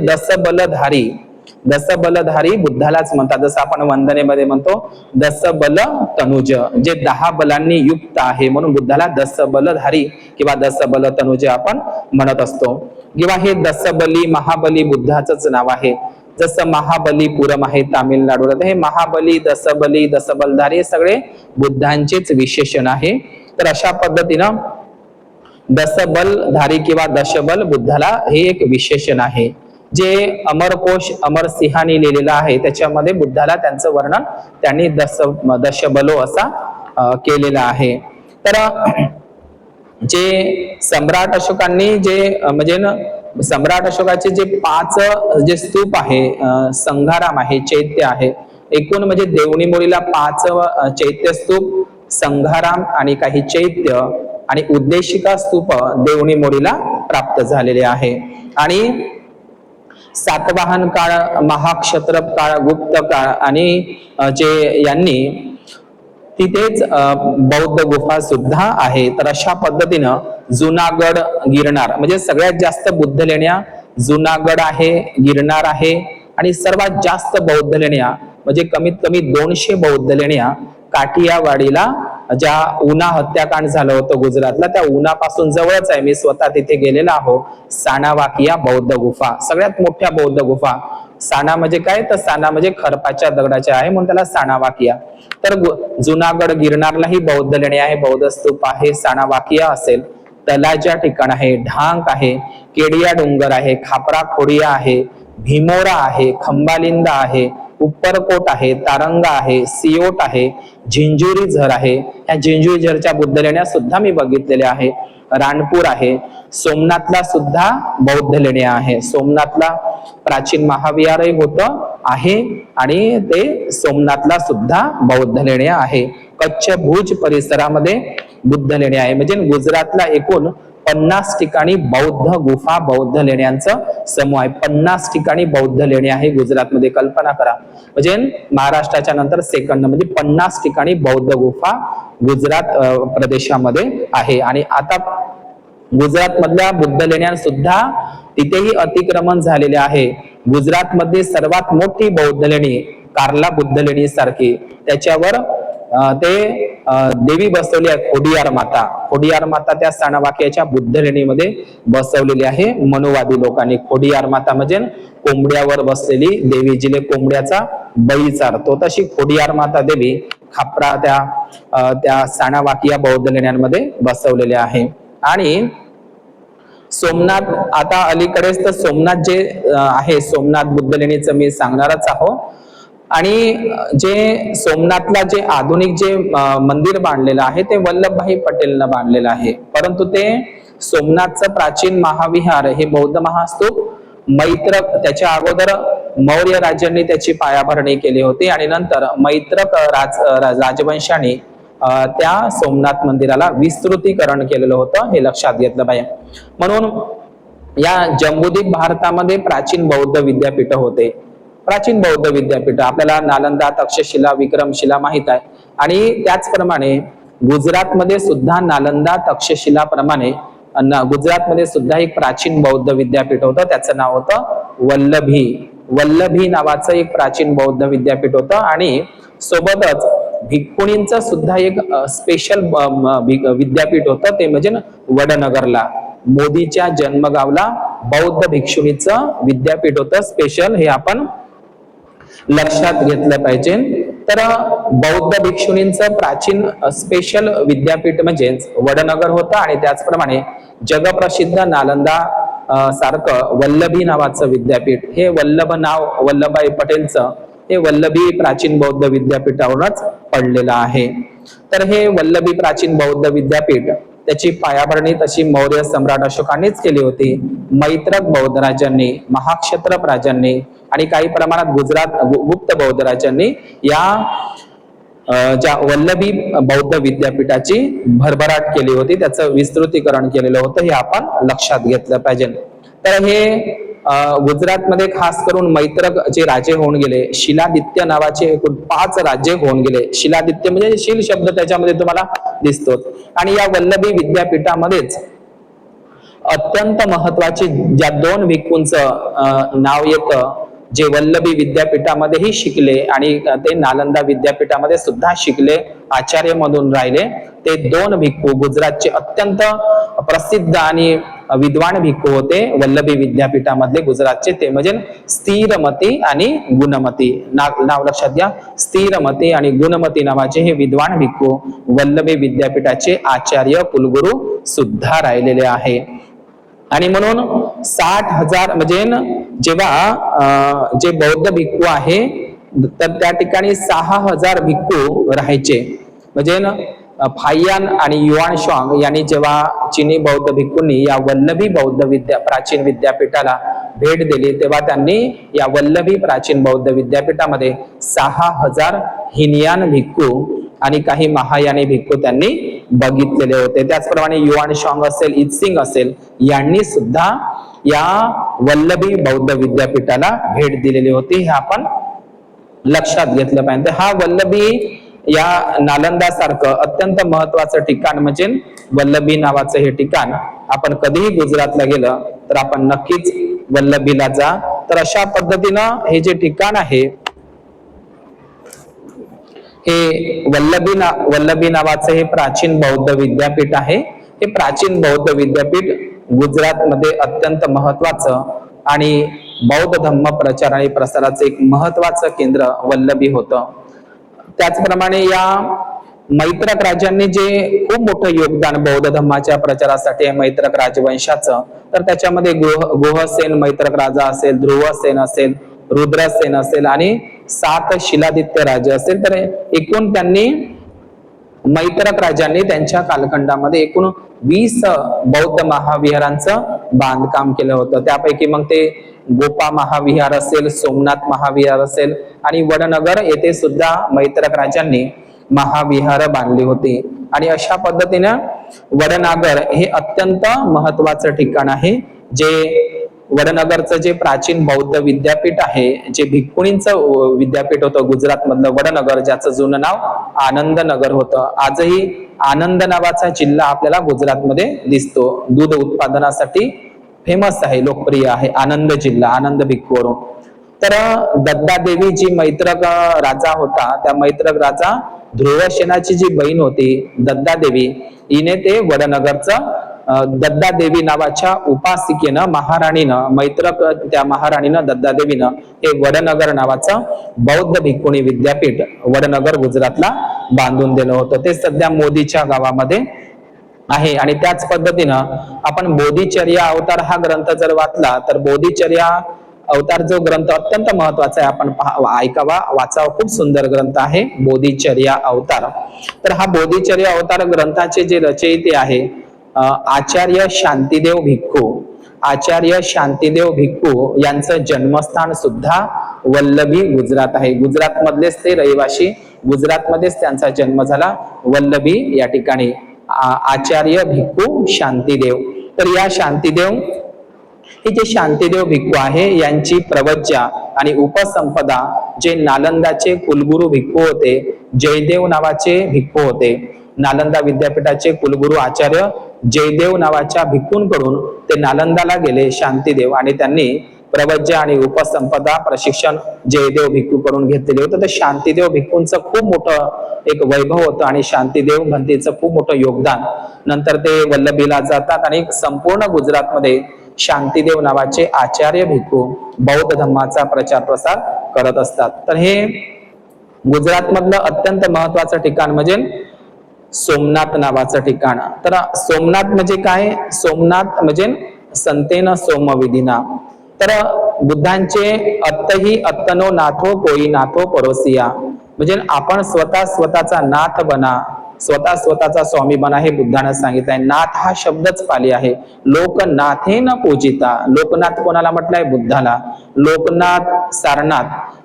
दसबलधारी बुद्धालाच म्हणतात. जसं आपण वंदनेमध्ये म्हणतो दसबल तनुज, जे 10 बलांनी युक्त आहे म्हणून बुद्धाला दसबलधारी किंवा दसबल तनुज आपण म्हणत असतो. किंवा हे दसबली महाबली बुद्धाचंच नाव आहे. जसं महाबलीपुरम आहे तामिळनाडूला, तर हे महाबली दसबली दसबलधारी हे सगळे बुद्धांचेच विशेषण आहे. तर अशा पद्धतीनं दसबलधारी किंवा दशबल बुद्धाला हे एक विशेषण आहे. जे अमरकोश अमरसिंहाने लिहिलेलं आहे त्याच्यामध्ये बुद्धाला त्यांचं वर्णन त्यांनी दशबलो असा केलेला आहे. तर जे सम्राट अशोकांनी जे म्हणजे सम्राट अशोकाचे जे 5 जे स्तूप आहे, संघाराम आहे, चैत्य आहे, एकूण म्हणजे देवणी मोरीला 5 चैत्य स्तूप, संघाराम आणि काही चैत्य आणि उद्देशिका स्तूप देवणी मोरीला प्राप्त झालेले आहे. आणि सातवाहन काळ, महाक्षत्रप काळ, गुप्त काळ आणि जे यांनी तिथेच बौद्ध गुफा सुद्धा आहे. तर अशा पद्धतीनं जुनागड गिरनार म्हणजे सगळ्यात जास्त बुद्ध लेण्या जुनागड आहे, गिरनार आहे. आणि सर्वात जास्त बौद्ध लेण्या म्हणजे कमीत कमी 200 बौद्ध लेण्या काठियावाडीला, ज्या उना हत्याकांड झालं होतं गुजरातला त्या उनापासून जवळच आहे. मी स्वतः तिथे गेलेला आहो. सानावाकिया बौद्ध गुफा सगळ्यात मोठ्या बौद्ध गुफा. साना म्हणजे काय, तर साना म्हणजे खरपाच्या दगडाच्या आहे म्हणून त्याला सानावाकिया. तर जुनागड गिरनारलाही बौद्ध लेणी आहे, बौद्ध स्तूप आहे. सानावाकिया असेल, तलाच्या ठिकाण आहे, ढांक आहे, केडिया डोंगर आहे, खापरा खोडिया आहे, भीमोरा आहे, खंबालिंदा आहे, उपरकोट आहे, तारंगा आहे, सियोट आहे, झिंजुरी झर आहे. ह्या झिंजुरी झरच्या बुद्ध लेण्या सुद्धा मी बघितलेल्या आहे. राणपूर आहे, सोमनाथला सुद्धा बौद्ध लेण्या आहे. सोमनाथला प्राचीन महाविहारही होतं आहे आणि ते सोमनाथला सुद्धा बौद्ध लेण्या आहे. कच्छ भुज परिसरामध्ये बुद्ध लेण्या आहे. म्हणजे गुजरातला एकूण 50 ठिकाणी बौद्ध गुफा बौद्ध लेण्यांचं समूह आहे. 50 ठिकाणी बौद्ध लेण्या आहे गुजरातमध्ये. कल्पना करा, म्हणजे महाराष्ट्राच्या नंतर सेकंड म्हणजे 50 ठिकाणी बौद्ध गुफा गुजरात प्रदेशामध्ये आहे. आणि आता गुजरात मधल्या बुद्ध लेण्या सुद्धा तिथेही अतिक्रमण झालेले आहे. गुजरात मध्ये सर्वात मोठी बौद्ध लेणी कार्ला बुद्ध लेणी सारखी, त्याच्यावर ते देवी बसवली आहे खोडियार माता. खोडियार माता त्या सानावाक्याच्या बुद्ध लेणीमध्ये बसवलेली आहे मनुवादी लोकांनी. खोडियार माता म्हणजे कोंबड्यावर बसलेली देवी, जिले कोंबड्याचा बळी चारतो तशी खोडियार माता देवी खापरा त्या साणावाकी या बौद्ध लेण्यांमध्ये बसवलेले आहे. आणि सोमनाथ, आता अलीकडेच तर सोमनाथ जे आहे, सोमनाथ बुद्ध लेणीचं मी सांगणारच आहो. आणि जे सोमनाथला जे आधुनिक जे मंदिर बांधलेलं आहे ते वल्लभभाई पटेलनं बांधलेलं आहे. परंतु ते सोमनाथचं प्राचीन महाविहार हे बौद्ध महास्तूप मैत्रक, त्याच्या अगोदर मौर्य राज्यांनी त्याची पायाभरणी केली होती आणि नंतर मैत्रक राजवंशाने त्या सोमनाथ मंदिराला विस्तृतीकरण केलेलं होतं, हे लक्षात घेतलं पाहिजे. म्हणून या जम्बूद्वीप भारतामध्ये प्राचीन बौद्ध विद्यापीठ होते. प्राचीन बौद्ध विद्यापीठ आपल्याला नालंदा, तक्षशिला, विक्रमशिला माहित आहे. आणि त्याचप्रमाणे गुजरातमध्ये सुद्धा नालंदा, तक्षशिला प्रमाणे गुजरातमध्ये सुद्धा एक प्राचीन बौद्ध विद्यापीठ होतं, त्याचं नाव होतं वल्लभी नावाचं एक प्राचीन बौद्ध विद्यापीठ होतं. आणि सोबतच भिक्खुनींचं सुद्धा एक स्पेशल विद्यापीठ होतं, ते म्हणजे वडनगरला मोदीच्या जन्मगावला बौद्ध भिक्षुणीचं विद्यापीठ होतं स्पेशल, हे आपण लक्षात घेतलं पाहिजे. तर बौद्ध भिक्षुणींचं प्राचीन स्पेशल विद्यापीठ म्हणजे वडनगर होतं. आणि त्याचप्रमाणे जगप्रसिद्ध नालंदा सारखं वल्लभी नावाचं विद्यापीठ, हे वल्लभभाई पटेलचं हे वल्लभी प्राचीन बौद्ध विद्यापीठावरूनच पडलेलं आहे. तर हे वल्लभी प्राचीन बौद्ध विद्यापीठ, त्याची पायाभरणी तशी मौर्य सम्राट अशोकांनीच केली होती. मैत्रक बौद्ध राजांनी, महाक्षत्रप राजांनी आणि काही प्रमाणात गुप्त बौद्ध राजांनी या ज्या वल्लभी बौद्ध विद्यापीठाची भरभराट केली होती, त्याचं विस्तृतीकरण केलेलं होतं, हे आपण लक्षात घेतलं पाहिजे. तर हे गुजरातमध्ये खास करून मैत्रक जे राजे होऊन गेले, शिलादित्य नावाचे एकूण 5 राज्ये होऊन गेले. शिलादित्य म्हणजे शील शब्द त्याच्यामध्ये तुम्हाला दिसतो. आणि या वल्लभी विद्यापीठामध्येच अत्यंत महत्वाचे ज्या 2 भिक्खूंचं नाव येतं, जे वल्लभी विद्यापीठामध्येही शिकले आणि ते नालंदा विद्यापीठामध्ये सुद्धा शिकले, आचार्य म्हणून राहिले, ते 2 भिक्खू गुजरातचे अत्यंत प्रसिद्ध आणि विद्वान भिक्खू होते वल्लभी विद्यापीठामधले गुजरातचे, ते म्हणजे स्थिरमती आणि गुणमती. नाव लक्षात घ्या, स्थिरमती आणि गुणमती नावाचे हे विद्वान भिक्खू वल्लभी विद्यापीठाचे आचार्य कुलगुरू सुद्धा राहिलेले आहे. आणि म्हणून 60,000 म्हणजे जेव्हा जे बौद्ध भिक्खू आहे तर त्या ठिकाणी 6,000 भिक्खू राहायचे. म्हणजे फाययान आणि युआन शॉंग यांनी जेव्हा चीनी बौद्ध भिक्खूंनी या वल्लभी बौद्ध प्राचीन विद्यापीठाला भेट दिली, तेव्हा त्यांनी या वल्लभी प्राचीन बौद्ध विद्यापीठामध्ये 6,000 हिनयान भिक्खू आणि काही महायानी भिक्खू त्यांनी बघितलेले होते. त्याचप्रमाणे युआन शॉंग असेल, इत्सिंग असेल, यांनी सुद्धा या वल्लभी बौद्ध विद्यापीठाला भेट दिलेली होती, हे आपण लक्षात घेतलं पाहिजे. हा वल्लभी या नालंदा सारखं अत्यंत महत्वाचं ठिकाण म्हणजे वल्लभी नावाचं हे ठिकाण, आपण कधीही गुजरातला गेलं तर आपण नक्कीच वल्लभीला जा. तर अशा पद्धतीनं हे जे ठिकाण आहे, हे वल्लभी नावाचं हे प्राचीन बौद्ध विद्यापीठ आहे. हे प्राचीन बौद्ध विद्यापीठ गुजरातमध्ये अत्यंत महत्वाचं आणि बौद्ध धम्म प्रचार आणि प्रसाराचं एक महत्वाचं केंद्र वल्लभी होतं. त्याचप्रमाणे या मैत्रक राजांनी जे खूप मोठं योगदान बौद्ध धर्माच्या प्रचारासाठी मैत्रक राजवंशाचं, तर त्याच्यामध्ये गुहसेन मैत्रक राजा असेल, ध्रुवसेन असेल, रुद्रसेन असेल आणि 7 शिलादित्य राजे असेल, तर एकूण त्यांनी मैत्रक राजांनी त्यांच्या कालखंडामध्ये एकूण 20 बौद्ध महाविहारांचं बांधकाम केलं होतं. त्यापैकी मग ते गोपा महाविहार असेल, सोमनाथ महाविहार असेल आणि वडनगर येथे सुद्धा मैत्रक राजांनी महाविहार बांधली होती. आणि अशा पद्धतीने वडनगर हे अत्यंत महत्वाचं ठिकाण आहे. जे वडनगरचं जे प्राचीन बौद्ध विद्यापीठ आहे, जे भिक्खुनींचं विद्यापीठ होतं गुजरात मधलं वडनगर, ज्याचं जुनं नाव आनंदनगर होतं. आजही आनंद नावाचा जिल्हा आपल्याला गुजरातमध्ये दिसतो. दूध उत्पादनासाठी फेमस आहे, लोकप्रिय आहे आनंद जिल्हा, आनंद भिक्खूवरून. तर दत्तादेवी जी मैत्रक राजा होता, त्या मैत्रक राजा ध्रुवसेनाची जी बहीण होती दत्तादेवी, हिने ते वडनगरचं दत्तादेवी नावाच्या उपासिकेनं महाराणीनं मैत्रक त्या महाराणीनं दत्तादेवीनं हे वडनगर नावाचं बौद्ध भिक्खुणी विद्यापीठ वडनगर गुजरातला बांधून दिलं होतं. ते सध्या मोदीच्या गावामध्ये आहे. आणि त्याच पद्धतीनं आपण बोधिचर्या अवतार हा ग्रंथ जर वाचला तर बोधिचर्या अवतार जो ग्रंथ अत्यंत महत्वाचा आहे, आपण ऐकावा वाचावा, खूप सुंदर ग्रंथ आहे बोधिचर्या अवतार. तर हा बोधिचर्या अवतार ग्रंथाचे जे रचयिते आहे आचार्य शांतिदेव भिक्खू. आचार्य शांतिदेव भिक्खू यांचं जन्मस्थान सुद्धा वल्लभी गुजरात आहे. गुजरात मधलेच ते रहिवासी, गुजरातमध्येच त्यांचा जन्म झाला वल्लभी या ठिकाणी. आचार्य भिक्खू शांतिदेव. तर या शांतिदेव हे जे शांतिदेव भिक्खू आहे यांची प्रवज्या आणि उपसंपदा जे नालंदाचे कुलगुरू भिक्खू होते, जयदेव नावाचे भिक्खू होते. नालंदा विद्यापीठाचे कुलगुरू आचार्य जयदेव नावाच्या भिक्खूंकडून ते नालंदाला गेले शांतिदेव, आणि त्यांनी प्रवज्या आणि उपसंपदा प्रशिक्षण जयदेव भिक्खू कडून घेतलेले होतं. तर शांतिदेव भिक्खूंचं खूप मोठं एक वैभव होतं आणि शांतिदेव भंतेचं खूप मोठं योगदान. नंतर ते वल्लभीला जातात आणि संपूर्ण गुजरातमध्ये शांतिदेव नावाचे आचार्य भिक्खू बौद्ध धर्माचा प्रचार प्रसार करत असतात. तर हे गुजरात मधलं अत्यंत महत्वाचं ठिकाण म्हणजे सोमनाथ नावाचं ठिकाण. तर सोमनाथ म्हणजे काय? सोमनाथ म्हणजे संतेन सोमविधीना. तर बुद्धांचे अत्तही अत्तनो नाथो कोई नाथो परोसिया, म्हणजे आपण स्वतः स्वतःचा नाथ बना, स्वतः स्वतःचा स्वामी बना, हे बुद्धाने सांगितलंय. नाथ हा शब्दच पाली आहे. लोकनाथे न पूजिता. लोकनाथ कोणाला म्हटलंय? बुद्धाला. लोकनाथ, सारनाथ,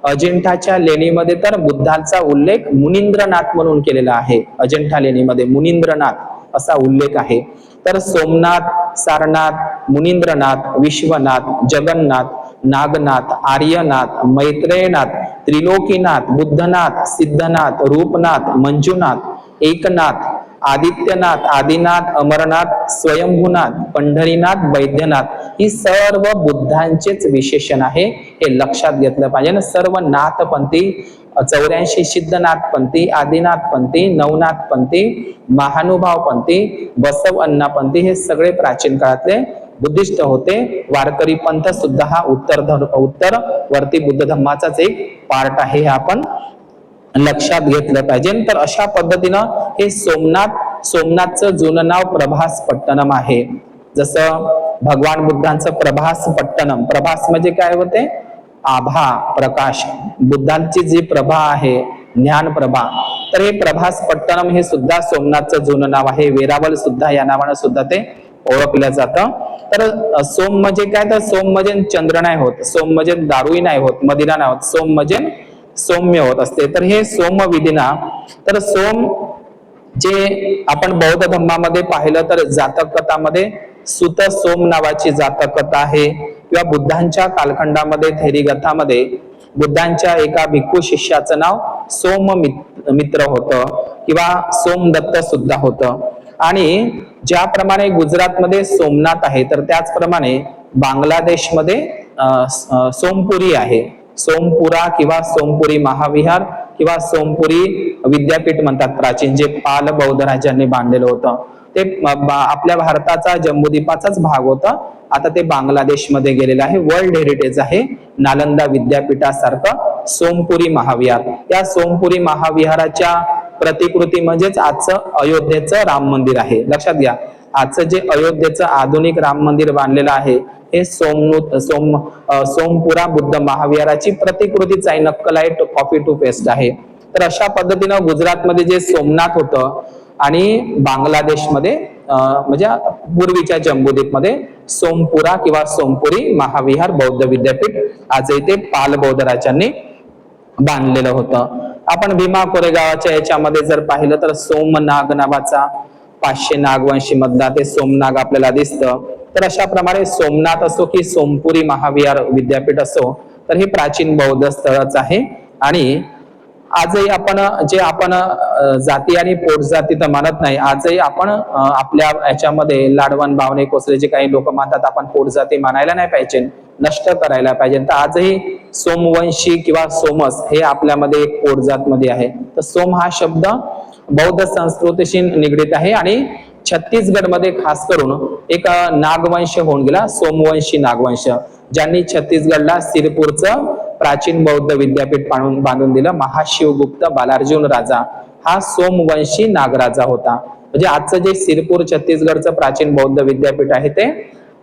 अजिंठाच्या लेणीमध्ये तर बुद्धांचा उल्लेख मुनींद्रनाथ म्हणून केलेला आहे. अजिंठा लेणीमध्ये मुनींद्रनाथ असा उल्लेख आहे. तर सोमनाथ, सारनाथ, मुनींद्रनाथ, विश्वनाथ, जगन्नाथ, नागनाथ, आर्यनाथ, मैत्रेयनाथ, त्रिलोकीनाथ, बुद्धनाथ, सिद्धनाथ, रूपनाथ, मंजुनाथ, एकनाथ, आदित्यनाथ, आदिनाथ, अमरनाथ, स्वयंभूनाथ, पंढरीनाथ, वैद्यनाथ, ही सर्व बुद्धांचेच विशेषण आहे. हे लक्षात घेतलं पाहिजे. सर्व नाथपंथी, 84 सिद्धनाथपंथी, आदिनाथपंथी, नवनाथपंथी, महानुभावपंथी, बसव अण्णापंथी हे सगळे प्राचीन काळातले बुद्धिस्ट होते. वारकरी पंथ सुद्धा हा उत्तरवर्ती बुद्ध धर्माचाच एक पार्ट आहे, हे आपण लक्षात घेतलं पाहिजे. तर अशा पद्धतीनं हे सोमनाथचं जुनं नाव प्रभास पट्टणम आहे. जसं भगवान बुद्धांचं प्रभास पट्टणम, प्रभास म्हणजे काय होते? आभा, प्रकाश. बुद्धांची जी प्रभा आहे ज्ञान प्रभा, तर हे प्रभास पट्टणम हे सुद्धा सोमनाथचं जुनं नाव आहे. वेरावल सुद्धा या नावानं सुद्धा ते ओळखलं जातं. तर सोम म्हणजे काय? तर सोम म्हणजे चंद्र नाही होत, सोम म्हणजे दारूही नाही होत, मदिरा नाही होत, सोम म्हणजे सौम्य होत असते. तर हे सोम विधिना. तर सोम जे आपण बौद्ध धर्मामध्ये पाहिलं तर जातक कथामध्ये सुत सोम नावाची जातक कथा आहे, किंवा बुद्धांच्या कालखंडामध्ये थेरीगथामध्ये बुद्धांच्या एका भिक्खू शिष्याचं नाव सोम मित्र होतं, किंवा सोमदत्त सुद्धा होतं. आणि ज्याप्रमाणे गुजरातमध्ये सोमनाथ आहे, तर त्याचप्रमाणे बांगलादेशमध्ये सोमपुरी आहे. सोमपुरा किंवा सोमपुरी महाविहार किंवा सोमपुरी विद्यापीठ म्हणतात प्राचीन, जे पाल बौद्ध राजांनी बांधलेलं होतं. ते आपल्या भारताचा जम्बूद्वीपाचाच भाग होता. आता ते बांगलादेशमध्ये गेलेलं आहे. वर्ल्ड हेरिटेज आहे. नालंदा विद्यापीठासारखं सोमपुरी महाविहार. या सोमपुरी महाविहाराच्या प्रतिकृती म्हणजेच आजचं अयोध्येचं राम मंदिर आहे. लक्षात घ्या, आजचं जे अयोध्येचं आधुनिक राम मंदिर बांधलेलं आहे हे सोमपुरा बुद्ध महाविहाराची प्रतिकृतीच आहे, नक्कल आहे, कॉपी टू पेस्ट आहे. तर अशा पद्धतीनं गुजरातमध्ये जे सोमनाथ होतं आणि बांगलादेशमध्ये म्हणजे पूर्वीच्या जम्बूद्वीपमध्ये सोमपुरा किंवा सोमपुरी महाविहार बौद्ध विद्यापीठ आजही ते पाल बौद्ध राजांनी बांधलेलं होतं. आपण भीमा कोरेगावच्या याच्यामध्ये जर पाहिलं तर सोमनाग नावाचा 500 नागवंशी मधला ते सोमनाग आपल्याला दिसतं. तर अशा प्रमाणे सोमनाथ असो की सोमपुरी महाविहार विद्यापीठ असो, तर हे प्राचीन बौद्ध स्थळच आहे. आणि आजही आपण जाती आणि पोटजाती तर मानत नाही. आजही आपण आपल्या याच्यामध्ये लाडवण, बावणे, कोसरे जे काही लोक मानतात, आपण पोटजाती मानायला नाही पाहिजे, नष्ट करायला पाहिजे. तर आजही सोमवंशी किंवा सोमस हे आपल्यामध्ये एक पोटजात मध्ये आहे. तर सोम हा शब्द बौद्ध संस्कृतीशी निगडीत आहे आणि छत्तीसगडमध्ये खास करून एक नागवंश होऊन गेला, सोमवंशी नागवंश, ज्यांनी छत्तीसगडला सिरपूरचं प्राचीन बौद्ध विद्यापीठ बांधून दिलं. महाशिवगुप्त बालार्जुन राजा हा सोमवंशी नागराजा होता. म्हणजे आजचं जे सिरपूर छत्तीसगडचं प्राचीन बौद्ध विद्यापीठ आहे ते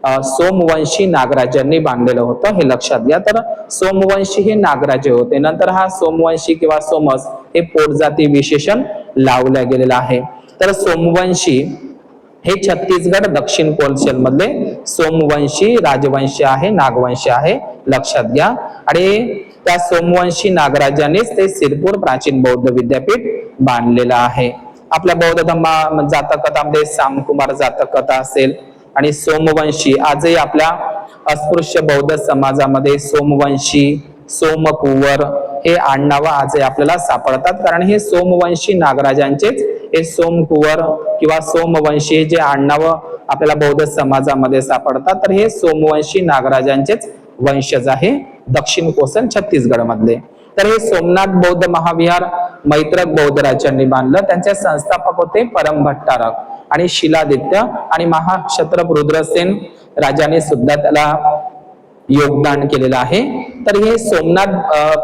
सोमवंशी नागराजांनी बांधलेलं होतं, हे लक्षात घ्या. तर सोमवंशी हे नागराजे होते. नंतर हा सोमवंशी किंवा सोमस हे पोटजाती विशेषण लावलं गेलेलं आहे. तर सोमवंशी हे छत्तीसगड दक्षिण कोस्टल मधले सोमवंशी राजवंश आहे, नागवंश आहे, लक्षात घ्या. आणि त्या सोमवंशी नागराजांनीच ते सिरपूर प्राचीन बौद्ध विद्यापीठ बांधलेलं आहे. आपल्या बौद्ध धर्म जातकथामध्ये सामकुमार जातक कथा असेल आणि सोमवंशी, आजही आपल्या अस्पृश्य बौद्ध समाजामध्ये सोमवंशी, सोमकुंवर हे आडनाव आजही आपल्याला सापडतात. कारण हे सोमवंशी नागराजांचेच हे सोमकुंवर किंवा सोमवंशी जे आडनाव आपल्याला बौद्ध समाजामध्ये सापडतात, तर हे सोमवंशी नागराजांचेच वंशज आहे दक्षिण कोकण छत्तीसगड मधले. तर हे सोमनाथ बौद्ध महाविहार मैत्रक बौद्ध राजांनी बांधलं. त्यांचे संस्थापक होते परमभट्टारक आणि शिलादित्य आणि महाक्षत्रप रुद्रसेन राजाने सुद्धा त्याला योगदान केलेलं आहे. तर हे सोमनाथ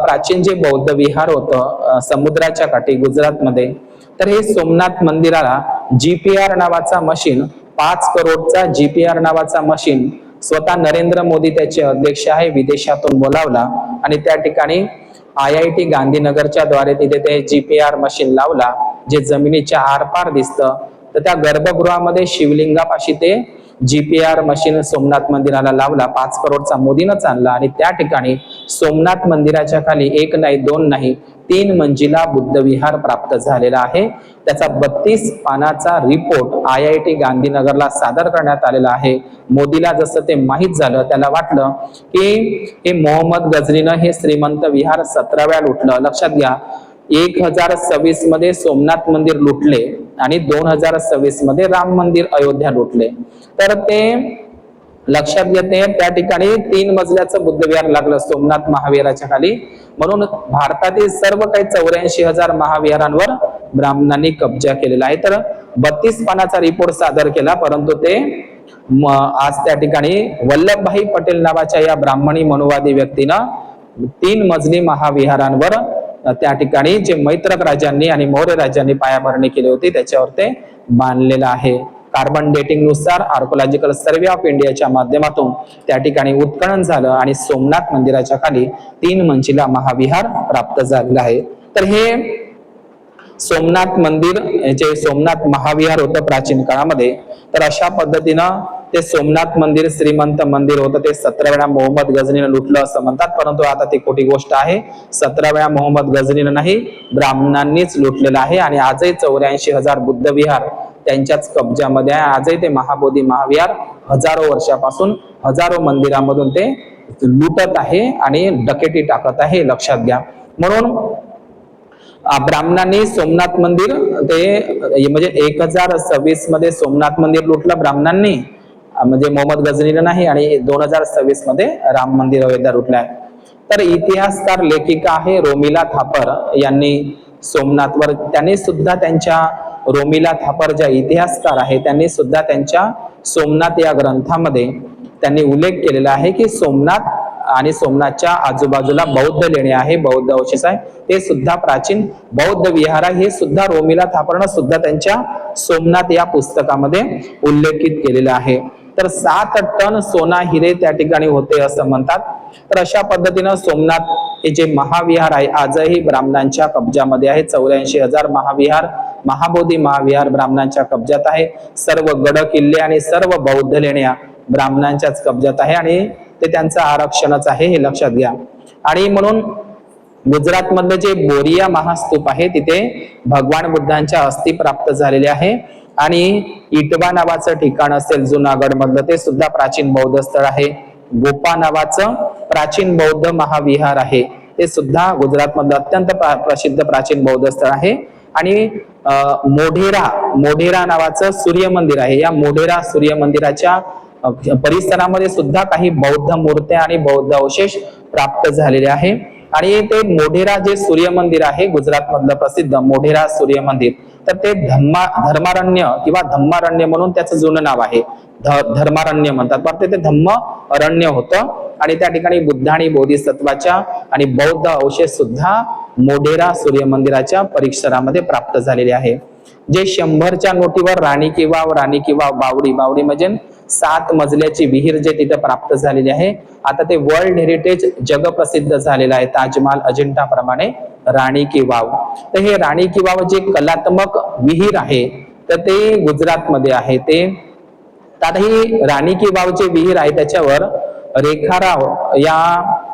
प्राचीन जे बौद्ध विहार होतं समुद्राच्या काठी गुजरातमध्ये, तर हे सोमनाथ मंदिराला GPR नावाचा मशीन, 5 करोडचा GPR नावाचा मशीन स्वतः नरेंद्र मोदी त्याचे अध्यक्ष आहे विदेशातून बोलावला आणि त्या ठिकाणी IIT गांधीनगरच्या द्वारे तिथे ते GPR मशीन लावला, जे जमिनीच्या आरपार दिसतं. तर त्या गर्भगृहामध्ये शिवलिंगापाशी ते GPR मशीन सोमनाथ मंदिराला लावला, 5 करोडचा मोदीनंच आणला आणि त्या ठिकाणी सोमनाथ मंदिराच्या खाली 1 नाही 2 नाही 3 मंजिला बुद्ध विहार प्राप्त झालेला आहे. त्याचा 32 पानाचा रिपोर्ट IIT गांधीनगरला सादर करण्यात आलेला आहे. मोदीला जसं ते माहीत झालं, त्याला वाटलं की हे मोहम्मद गझनीनं हे श्रीमंत विहार 17व्या लुटलं. लक्षात घ्या, 1026 मध्ये सोमनाथ मंदिर लुटले आणि 2026 मध्ये राम मंदिर अयोध्या लुटले. तर ते लक्षात घेते त्या ठिकाणी 3 मजल्याचं बुद्ध विहार लागलं सोमनाथ महाविहाराच्या खाली. म्हणून भारतातील सर्व काही 84,000 महाविहारांवर ब्राह्मणांनी कब्जा केलेला आहे. तर 32 पानाचा रिपोर्ट सादर केला, परंतु ते आज त्या ठिकाणी वल्लभभाई पटेल नावाच्या या ब्राह्मणी मनुवादी व्यक्तीनं 3 मजली महाविहारांवर त्या ठिकाणी जे मैत्रक राजांनी आणि मौर्य राजांनी पायाभरणी केली होती त्याच्यावर ते बांधलेलं आहे. कार्बन डेटिंग नुसार आर्कोलॉजिकल सर्वे ऑफ इंडियाच्या माध्यमातून त्या ठिकाणी उत्खनन झालं आणि सोमनाथ मंदिराच्या खाली 3 मंजिला महाविहार प्राप्त झालेला आहे. तर हे सोमनाथ मंदिर जे सोमनाथ महाविहार होतं प्राचीन काळामध्ये, तर अशा पद्धतीनं ते सोमनाथ मंदिर श्रीमंत मंदिर होतं. ते 17व्या मोहम्मद गझनीनं लुटलं असं म्हणतात, परंतु आता ती खोटी गोष्ट आहे. 17व्या मोहम्मद गझनीनं नाही, ब्राह्मणांनीच लुटलेलं आहे. आणि आजही 84,000 बुद्ध विहार त्यांच्याच कब्जामध्ये आहे. आजही ते महाबोधी महाविहार हजारो वर्षापासून हजारो मंदिरामधून ते लुटत आहे आणि डकेटी टाकत आहे, लक्षात घ्या. म्हणून ब्राह्मणांनी सोमनाथ मंदिर ते म्हणजे 1026 मध्ये सोमनाथ मंदिर लुटलं ब्राह्मणांनी, म्हणजे मोहम्मद गझनीनं नाही, आणि 2026 मध्ये राम मंदिर अयोध्या लुटलं आहे. तर इतिहासकार लेखिका आहे रोमिला थापर यांनी सोमनाथवर, त्यांनी सुद्धा त्यांच्या रोमिला थापर ज्या इतिहासकार आहे त्यांनी सुद्धा त्यांच्या सोमनाथ या ग्रंथामध्ये त्यांनी उल्लेख केलेला आहे की सोमनाथ आणि सोमनाथच्या आजूबाजूला बौद्ध लेणे आहे, बौद्ध अवशेष आहे, ते सुद्धा प्राचीन बौद्ध विहार आहे. हे सुद्धा रोमिला थापरनं सुद्धा त्यांच्या सोमनाथ या पुस्तकामध्ये उल्लेखित केलेलं आहे. तर 7 टन सोना हिरे त्या ठिकाणी होते असं म्हणतात. तर अशा पद्धतीनं सोमनाथ हे जे महाविहार आहे आजही ब्राह्मणांच्या कब्जामध्ये आहे. 84,000 महाविहार, महाबोधी महाविहार ब्राह्मणांच्या कब्जात आहे. सर्व गड किल्ले आणि सर्व बौद्ध लेण्या ब्राह्मणांच्याच कब्जात आहे आणि ते त्यांचं आरक्षणच आहे, हे लक्षात घ्या. आणि म्हणून गुजरात मधलं जे बोरिया महास्तूप आहे तिथे भगवान बुद्धांच्या अस्थी प्राप्त झालेले आहे. आणि इटवा नावाचं ठिकाण असेल जुनागड मधलं, ते सुद्धा प्राचीन बौद्ध स्थळ आहे. गोपा नावाचं प्राचीन बौद्ध महाविहार आहे, ते सुद्धा गुजरात मधलं अत्यंत प्रसिद्ध प्राचीन बौद्ध स्थळ आहे. आणि मोढेरा नावाचं सूर्य मंदिर आहे. या मोढेरा सूर्य मंदिराच्या परिसरामध्ये सुद्धा काही बौद्ध मूर्त्या आणि बौद्ध अवशेष प्राप्त झालेले आहे. आणि ते मोढेरा जे सूर्य मंदिर आहे गुजरात मधलं प्रसिद्ध मोढेरा सूर्य मंदिर, तर ते धर्मारण्य किंवा धम्मारण्य म्हणून त्याचं जुनं नाव आहे. धर्मारण्य म्हणतात, पण ते धम्म अरण्य होतं. आणि त्या ठिकाणी बुद्ध आणि बोधिसत्वाच्या आणि बौद्ध अवशेष सुद्धा मोढेरा सूर्य मंदिराच्या परिसरामध्ये प्राप्त झालेले आहे. जे 100च्या नोटीवर राणी की वाव बावडी म्हणजे 7 मजल्याची विहीर जे तिथे प्राप्त झालेली आहे. आता ते वर्ल्ड हेरिटेज जगप्रसिद्ध झालेलं आहे ताजमहाल अजिंठा प्रमाणे राणी की वाव. तर हे राणी की वाव जे कलात्मक विहीर आहे तर ते गुजरातमध्ये आहे. ते आता ही राणी की वाव जे विहीर आहे त्याच्यावर रेखाराव या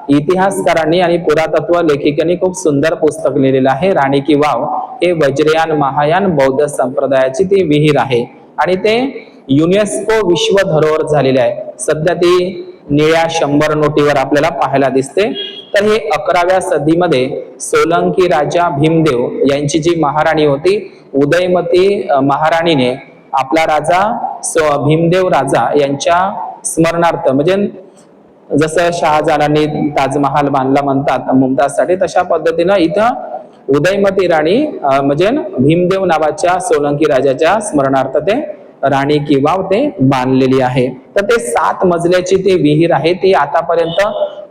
इतिहासकारांनी आणि पुरातत्व लेखिकांनी खूप सुंदर पुस्तक लिहिलेलं आहे. राणी की वाव हे वज्रयान महायान बौद्ध संप्रदायाची ती विहीर आहे आणि ते युनेस्को विश्व धरोहर झालेले आहे. सध्या ती निळ्या 100 नोटीवर आपल्याला पाहायला दिसते. तर हे 11व्या सदीमध्ये सोलंकी राजा भीमदेव यांची जी महाराणी होती उदयमती महाराणीने आपला राजा भीमदेव राजा यांच्या स्मरणार्थ म्हणजे जसं शहाजहानांनी ताजमहाल बांधला म्हणतात मुमताजसाठी, तशा पद्धतीनं इथं उदयमती राणी म्हणजे भीमदेव नावाच्या सोलंकी राजाच्या स्मरणार्थ ते राणी की वाव ते बांधलेली आहे. तर ते 7 मजल्याची ती विहीर आहे. ती आतापर्यंत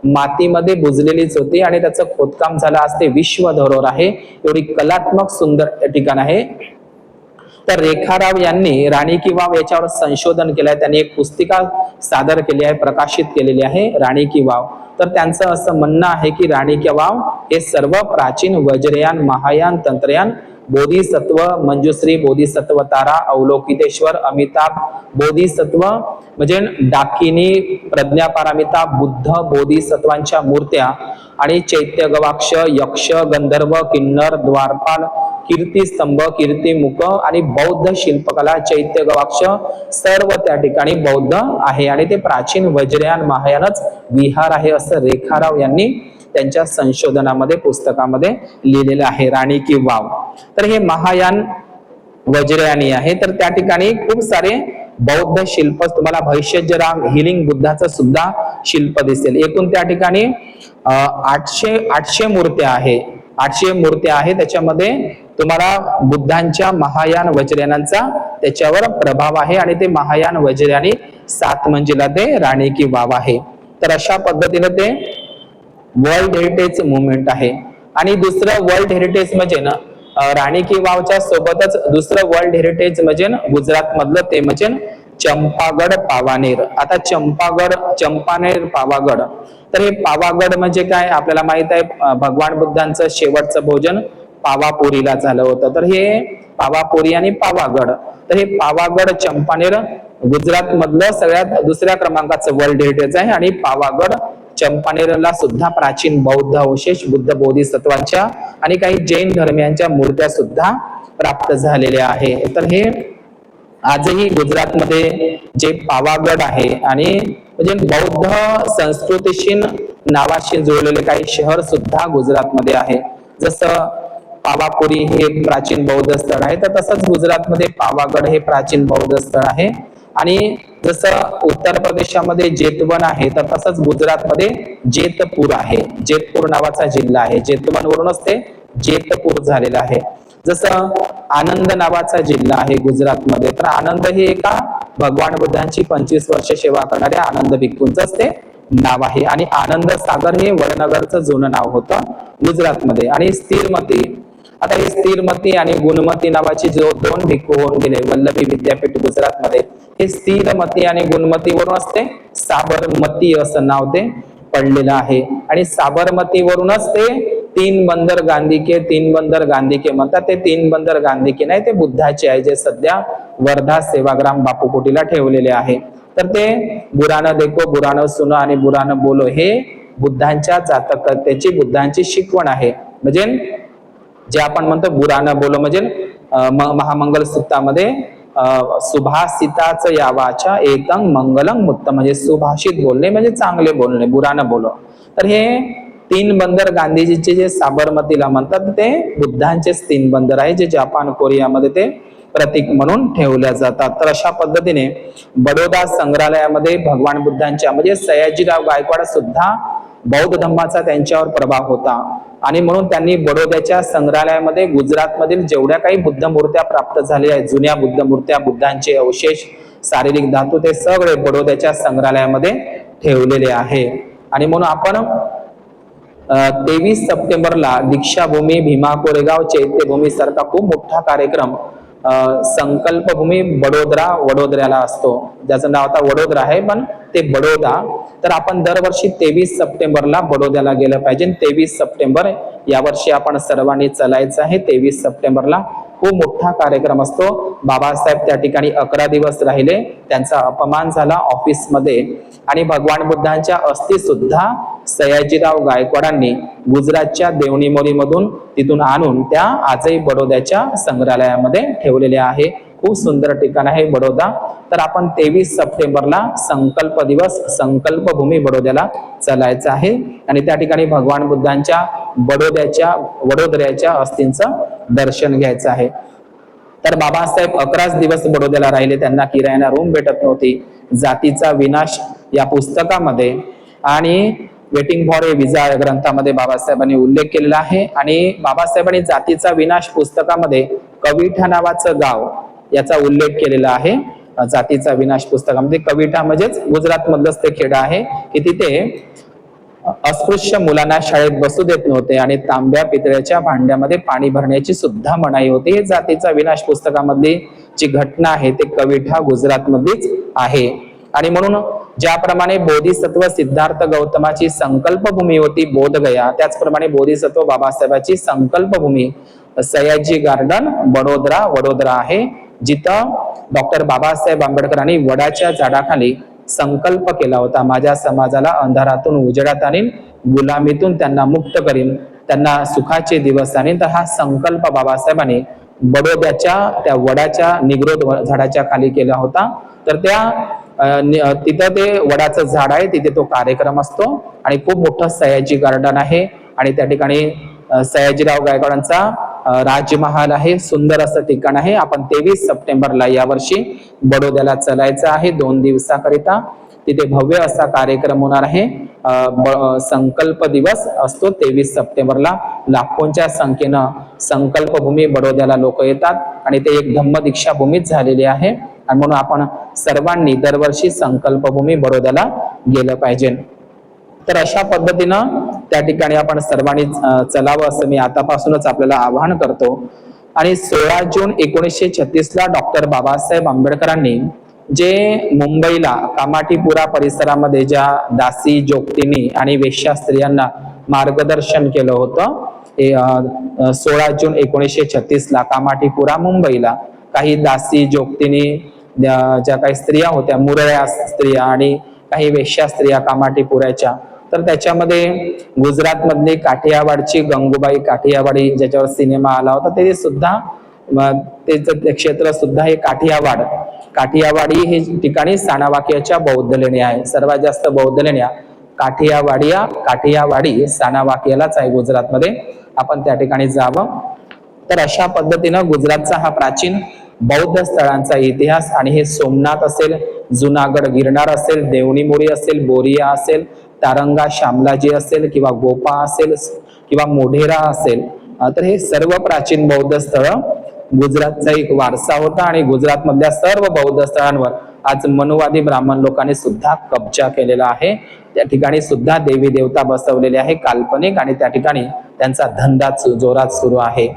मातीमध्ये बुजलेलीच होती आणि त्याचं खोदकाम झालं. आज ते विश्व धरोहर आहे. एवढी कलात्मक सुंदर ठिकाण आहे. तर रेखाराव यांनी राणी की वाव याच्यावर संशोधन केलंय. त्यांनी एक पुस्तिका सादर केली आहे, प्रकाशित केलेली आहे राणी की वाव. तर त्यांचं असं म्हणणं आहे की राणी की वाव हे सर्व प्राचीन वज्रयान महायान तंत्रयान बोधिसत्व मंजुश्री बोधिसत्व तारा अवलोकितेश्वर अमिताभ बोधिसत्व म्हणजे डाकिनी प्रज्ञापारामिता बुद्ध बोधिसत्वांच्या मूर्त्या आणि चैत्य गवाक्ष यक्ष गंधर्व किन्नर द्वारपाल कीर्तिस्तंभ कीर्तिमुख आणि बौद्ध शिल्पकला चैत्य गवाक्ष सर्व त्या ठिकाणी बौद्ध आहे आणि ते प्राचीन वज्रयान महायानच विहार आहे असं रेखाराव यांनी त्यांच्या संशोधनामध्ये पुस्तकामध्ये लिहिलेलं आहे राणी की वाव. तर हे महायान वज्रयानी आहे. तर त्या ठिकाणी खूप सारे बौद्ध शिल्प तुम्हाला भैषज्यराग हिलिंग बुद्धाचं सुद्धा शिल्प दिसेल. एकूण त्या ठिकाणी 800 मूर्त्या आहे. 800 मूर्त्या आहे. त्याच्यामध्ये तुम्हाला बुद्धांच्या महायान वज्रयानांचा त्याच्यावर प्रभाव आहे आणि ते महायान वज्रयानी 7 मंजिला ते राणी की वाव आहे. तर अशा पद्धतीने ते वर्ल्ड हेरिटेज मुवमेंट आहे. आणि दुसरं वर्ल्ड हेरिटेज म्हणजे ना राणी की वावच्या सोबतच दुसरं वर्ल्ड हेरिटेज म्हणजे गुजरात मधलं ते म्हणजे चंपागड पावानेर. आता चंपानेर पावागड, तर हे पावागड म्हणजे काय आपल्याला माहित आहे. भगवान बुद्धांचं शेवटचं भोजन पावापुरीला झालं होतं. तर हे पावापुरी आणि पावागड, तर हे पावागड चंपानेर गुजरात मधलं सगळ्यात दुसऱ्या क्रमांकाचं वर्ल्ड हेरिटेज आहे. आणि पावागड चंपानेरला सुद्धा प्राचीन बौद्ध अवशेष बुद्ध बोधिसत्वांच्या आणि काही जैन धर्मियांच्या मूर्त्या सुद्धा प्राप्त झालेल्या आहे. तर हे आजही गुजरातमध्ये जे पावागड आहे आणि म्हणजे बौद्ध संस्कृतीशी नावाशी जोडलेले काही शहर सुद्धा गुजरातमध्ये आहे. जसं पावापुरी हे प्राचीन बौद्ध स्थळ आहे, तर तसंच गुजरातमध्ये पावागड हे प्राचीन बौद्ध स्थळ आहे. आणि जसं उत्तर प्रदेशामध्ये जेतवन आहे, तर तसंच गुजरातमध्ये जेतपूर आहे. जेतपूर नावाचा जिल्हा आहे. जेतवन वरूनच ते जेतपूर झालेलं आहे. जसं आनंद नावाचा जिल्हा आहे गुजरातमध्ये, तर आनंद हे एका भगवान बुद्धांची 25 वर्ष सेवा करणाऱ्या आनंद भिक्खूंचंच ते नाव आहे. आणि आनंद सागर हे वडनगरचं जुनं नाव होतं गुजरातमध्ये. आणि स्थिरमती, आता हे स्थिरमती आणि गुणमती नावाची जो 2 भिक्खू होऊन गेले वल्लभी विद्यापीठ गुजरातमध्ये, हे स्थिरमती आणि गुणमती वरून असते साबरमती असं नाव ते पडलेलं आहे. आणि साबरमती वरूनच ते 3 बंदर गांधी के म्हणतात. ते 3 बंदर गांधी के नाही, ते बुद्धाचे आहे जे सध्या वर्धा सेवाग्राम बापू कुटीला ठेवलेले आहे. तर ते बुरान देखो बुरान सुनो आणि बुरान बोलो हे बुद्धांच्या जातकतेची बुद्धांची शिकवण आहे. म्हणजे जे आपण म्हणतो बुरान बोलो म्हणजे महामंगल सूक्तामध्ये सुभाषिताच यावाच्या एकंग मंगलंग मुत्तम म्हणजे सुभाषित बोलणे म्हणजे चांगले बोलणे बुरान बोलो. तर हे 3 बंदर गांधीजीचे जे साबरमतीला म्हणतात ते बुद्धांचेच 3 बंदर आहे जे जपान कोरियामध्ये ते प्रतीक म्हणून ठेवल्या जातात. तर अशा पद्धतीने बडोदा संग्रहालयामध्ये भगवान बुद्धांच्या म्हणजे सयाजीराव गायकवाड सुद्धा बौद्ध धम्माचा त्यांच्यावर प्रभाव होता आणि म्हणून त्यांनी बडोद्याच्या संग्रहालयामध्ये गुजरातमधील जेवढ्या काही बुद्ध मूर्त्या प्राप्त झालेल्या आहेत, जुन्या बुद्ध मूर्त्या, बुद्धांचे अवशेष, शारीरिक धातू, ते सगळे बडोद्याच्या संग्रहालयामध्ये ठेवलेले आहे. आणि म्हणून आपण 23 सप्टेंबरला दीक्षाभूमी, भीमा कोरेगाव, चैत्यभूमी सारखा खूप मोठा कार्यक्रम संकल्पभूमी वडोदऱ्याला असतो, ज्याचं नाव आता वडोदरा आहे पण ते बडोदा. तर आपण दरवर्षी 23 सप्टेंबरला बडोद्याला गेलं पाहिजे. 23 सप्टेंबर यावर्षी आपण सर्वांनी चलायचं आहे. 23 सप्टेंबरला खूप मोठा कार्यक्रम असतो. बाबासाहेब त्या ठिकाणी 11 दिवस राहिले, त्यांचा अपमान झाला ऑफिसमध्ये आणि भगवान बुद्धांच्या अस्थी सुद्धा सयाजीराव गायकवाडांनी गुजरातच्या देवणी मधून तिथून आणून त्या आजही बडोद्याच्या संग्रहालयामध्ये ठेवलेले आहे. खूप सुंदर ठिकाण आहे बडोदा. तर आपण 23 सप्टेंबरला संकल्प दिवस, संकल्पभूमी बडोद्याला चालायचं आहे आणि त्या ठिकाणी भगवान बुद्धांच्या वडोदऱ्याच्या अस्थींचं दर्शन घ्यायचं आहे. तर बाबासाहेब 11 दिवस बडोद्याला राहिले, त्यांना किरायाना रूम भेटत नव्हती. जातीचा विनाश या पुस्तकामध्ये आणि वेटिंग फॉर ए विजा या ग्रंथामध्ये बाबासाहेबांनी उल्लेख केलेला आहे. आणि बाबासाहेबांनी जातीचा विनाश पुस्तकामध्ये कविठा नावाचं गाव याचा उल्लेख केलेला आहे. जातीचा विनाश पुस्तकामध्ये कविठा म्हणजेच गुजरात मधलंच ते खेडं आहे की तिथे अस्पृश्य मुलांना शाळेत बसू देत नव्हते आणि तांब्या पितळ्याच्या भांड्यामध्ये पाणी भरण्याची सुद्धा मनाई होती. हे जातीचा विनाश पुस्तकामधली जी घटना आहे ते कविठा गुजरात मध्येच आहे. आणि म्हणून ज्याप्रमाणे बोधिसत्व सिद्धार्थ गौतमाची संकल्पभूमी होती बोधगया, त्याचप्रमाणे बोधिसत्व बाबासाहेबांची संकल्पभूमी सयाजी गार्डन वडोदरा आहे, जिथं डॉक्टर बाबासाहेब आंबेडकरांनी वडाच्या झाडाखाली संकल्प केला होता, माझ्या समाजाला अंधारातून उजेडात आणीन, गुलामीतून त्यांना मुक्त करीन, त्यांना सुखाचे दिवस आणीन. तर हा संकल्प बाबासाहेबांनी बडोद्याच्या त्या वडाच्या निग्रोध झाडाच्या खाली केला होता. तर तिथं ते वडाचं झाड आहे, तिथे तो कार्यक्रम असतो आणि खूप मोठं सयाजी गार्डन आहे आणि त्या ठिकाणी सयाजीराव गायकवाडांचा राजमहाल आहे. सुंदर असं ठिकाण आहे. आपण 23 सप्टेंबरला यावर्षी बडोद्याला चलायचं आहे 2 दिवसाकरिता. तिथे भव्य असा कार्यक्रम होणार आहे. संकल्प दिवस असतो 23 सप्टेंबरला. लाखोंच्या संख्येनं संकल्पभूमी बडोद्याला लोक येतात आणि ते एक धम्मदीक्षा भूमीच झालेली आहे आणि म्हणून आपण सर्वांनी दरवर्षी संकल्पभूमी बडोद्याला गेलं पाहिजे. तर अशा पद्धतीनं त्या ठिकाणी आपण सर्वांनी चलावं असं मी आतापासूनच आपल्याला आवाहन करतो. आणि 16 जून 1936 ला डॉक्टर बाबासाहेब आंबेडकरांनी जे मुंबईला कामाठीपुरा परिसरामध्ये ज्या दासी, जोगतिनी आणि वेश्या स्त्रियांना मार्गदर्शन केलं होतं, 16 जून 1936 ला कामाठीपुरा मुंबईला काही दासी, जोगतिनी ज्या काही स्त्रिया होत्या, मुरळ्या स्त्रिया आणि काही वेश्या स्त्रिया कामाठीपुऱ्याच्या, तर त्याच्यामध्ये गुजरात मधली काठियावाडची गंगूबाई काठियावाडी ज्याच्यावर सिनेमा आला होता, ते सुद्धा ते क्षेत्र सुद्धा हे काठियावाडी हे ठिकाणी सानावाकियाच्या बौद्ध लेण्या आहे. सर्वात जास्त बौद्ध लेण्या काठियावाडी सानावाकियालाच आहे गुजरातमध्ये. आपण त्या ठिकाणी जावं. तर अशा पद्धतीनं गुजरातचा हा प्राचीन बौद्ध स्थळांचा इतिहास आणि हे सोमनाथ असेल, जुनागड गिरनार असेल, देवणीमोरी असेल, बोरिया असेल, तारंगा शामलाजी असेल किंवा गोपा असेल किंवा मोढेरा असेल, तर हे सर्व प्राचीन बौद्ध स्थळ गुजरातचा एक वारसा होता आणि गुजरात मधल्या सर्व बौद्ध स्थळांवर आज मनुवादी ब्राह्मण लोकांनी सुद्धा कब्जा केलेला आहे. त्या ठिकाणी सुद्धा देवी देवता बसवलेले आहे काल्पनिक आणि त्या ठिकाणी त्यांचा धंदा जोरात सुरू आहे.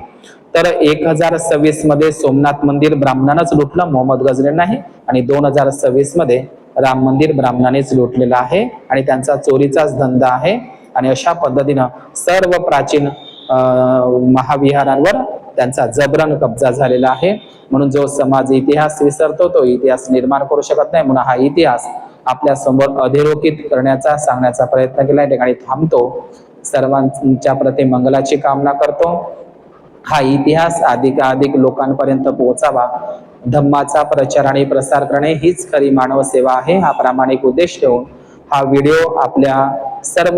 तर 1026 मध्ये सोमनाथ मंदिर ब्राह्मणानंच लुटलं, मोहम्मद गजनी नाही, आणि 2026 मध्ये राम मंदिर ब्राह्मणानेच लुटलेलं आहे आणि त्यांचा चोरीचाच धंदा आहे. आणि अशा पद्धतीनं सर्व प्राचीन महाविहारांवर त्यांचा जबरन कब्जा झालेला आहे. म्हणून जो समाज इतिहास विसरतो तो इतिहास निर्माण करू शकत नाही. म्हणून हा इतिहास आपल्या समोर अधोरेखित करण्याचा, सांगण्याचा प्रयत्न केला. या ठिकाणी थांबतो. सर्वांच्या प्रति मंगलाची कामना करतो. हा इतिहास अधिकाधिक लोकांपर्यंत पोहोचावा, धम्माचा प्रचार आणि प्रसार करणे हीच खरी मानव सेवा आहे. हा प्रामाणिक उद्देश ठेवून हा व्हिडिओ आपल्या सर्व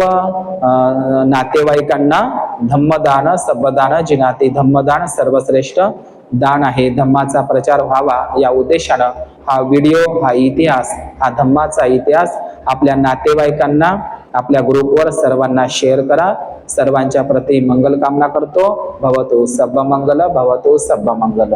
नातेवाईकांना धम्मदान सबदान जिनाती, धम्मदान सर्वश्रेष्ठ दान आहे, धम्माचा प्रचार व्हावा या उद्देशानं हा व्हिडिओ, हा इतिहास, हा धम्माचा इतिहास आपल्या नातेवाईकांना आपल्या ग्रुपवर सर्वांना शेअर करा. सर्वांच्या प्रती मंगल कामना करतो. भवतु सर्व मंगल, भवतु सर्व मंगल.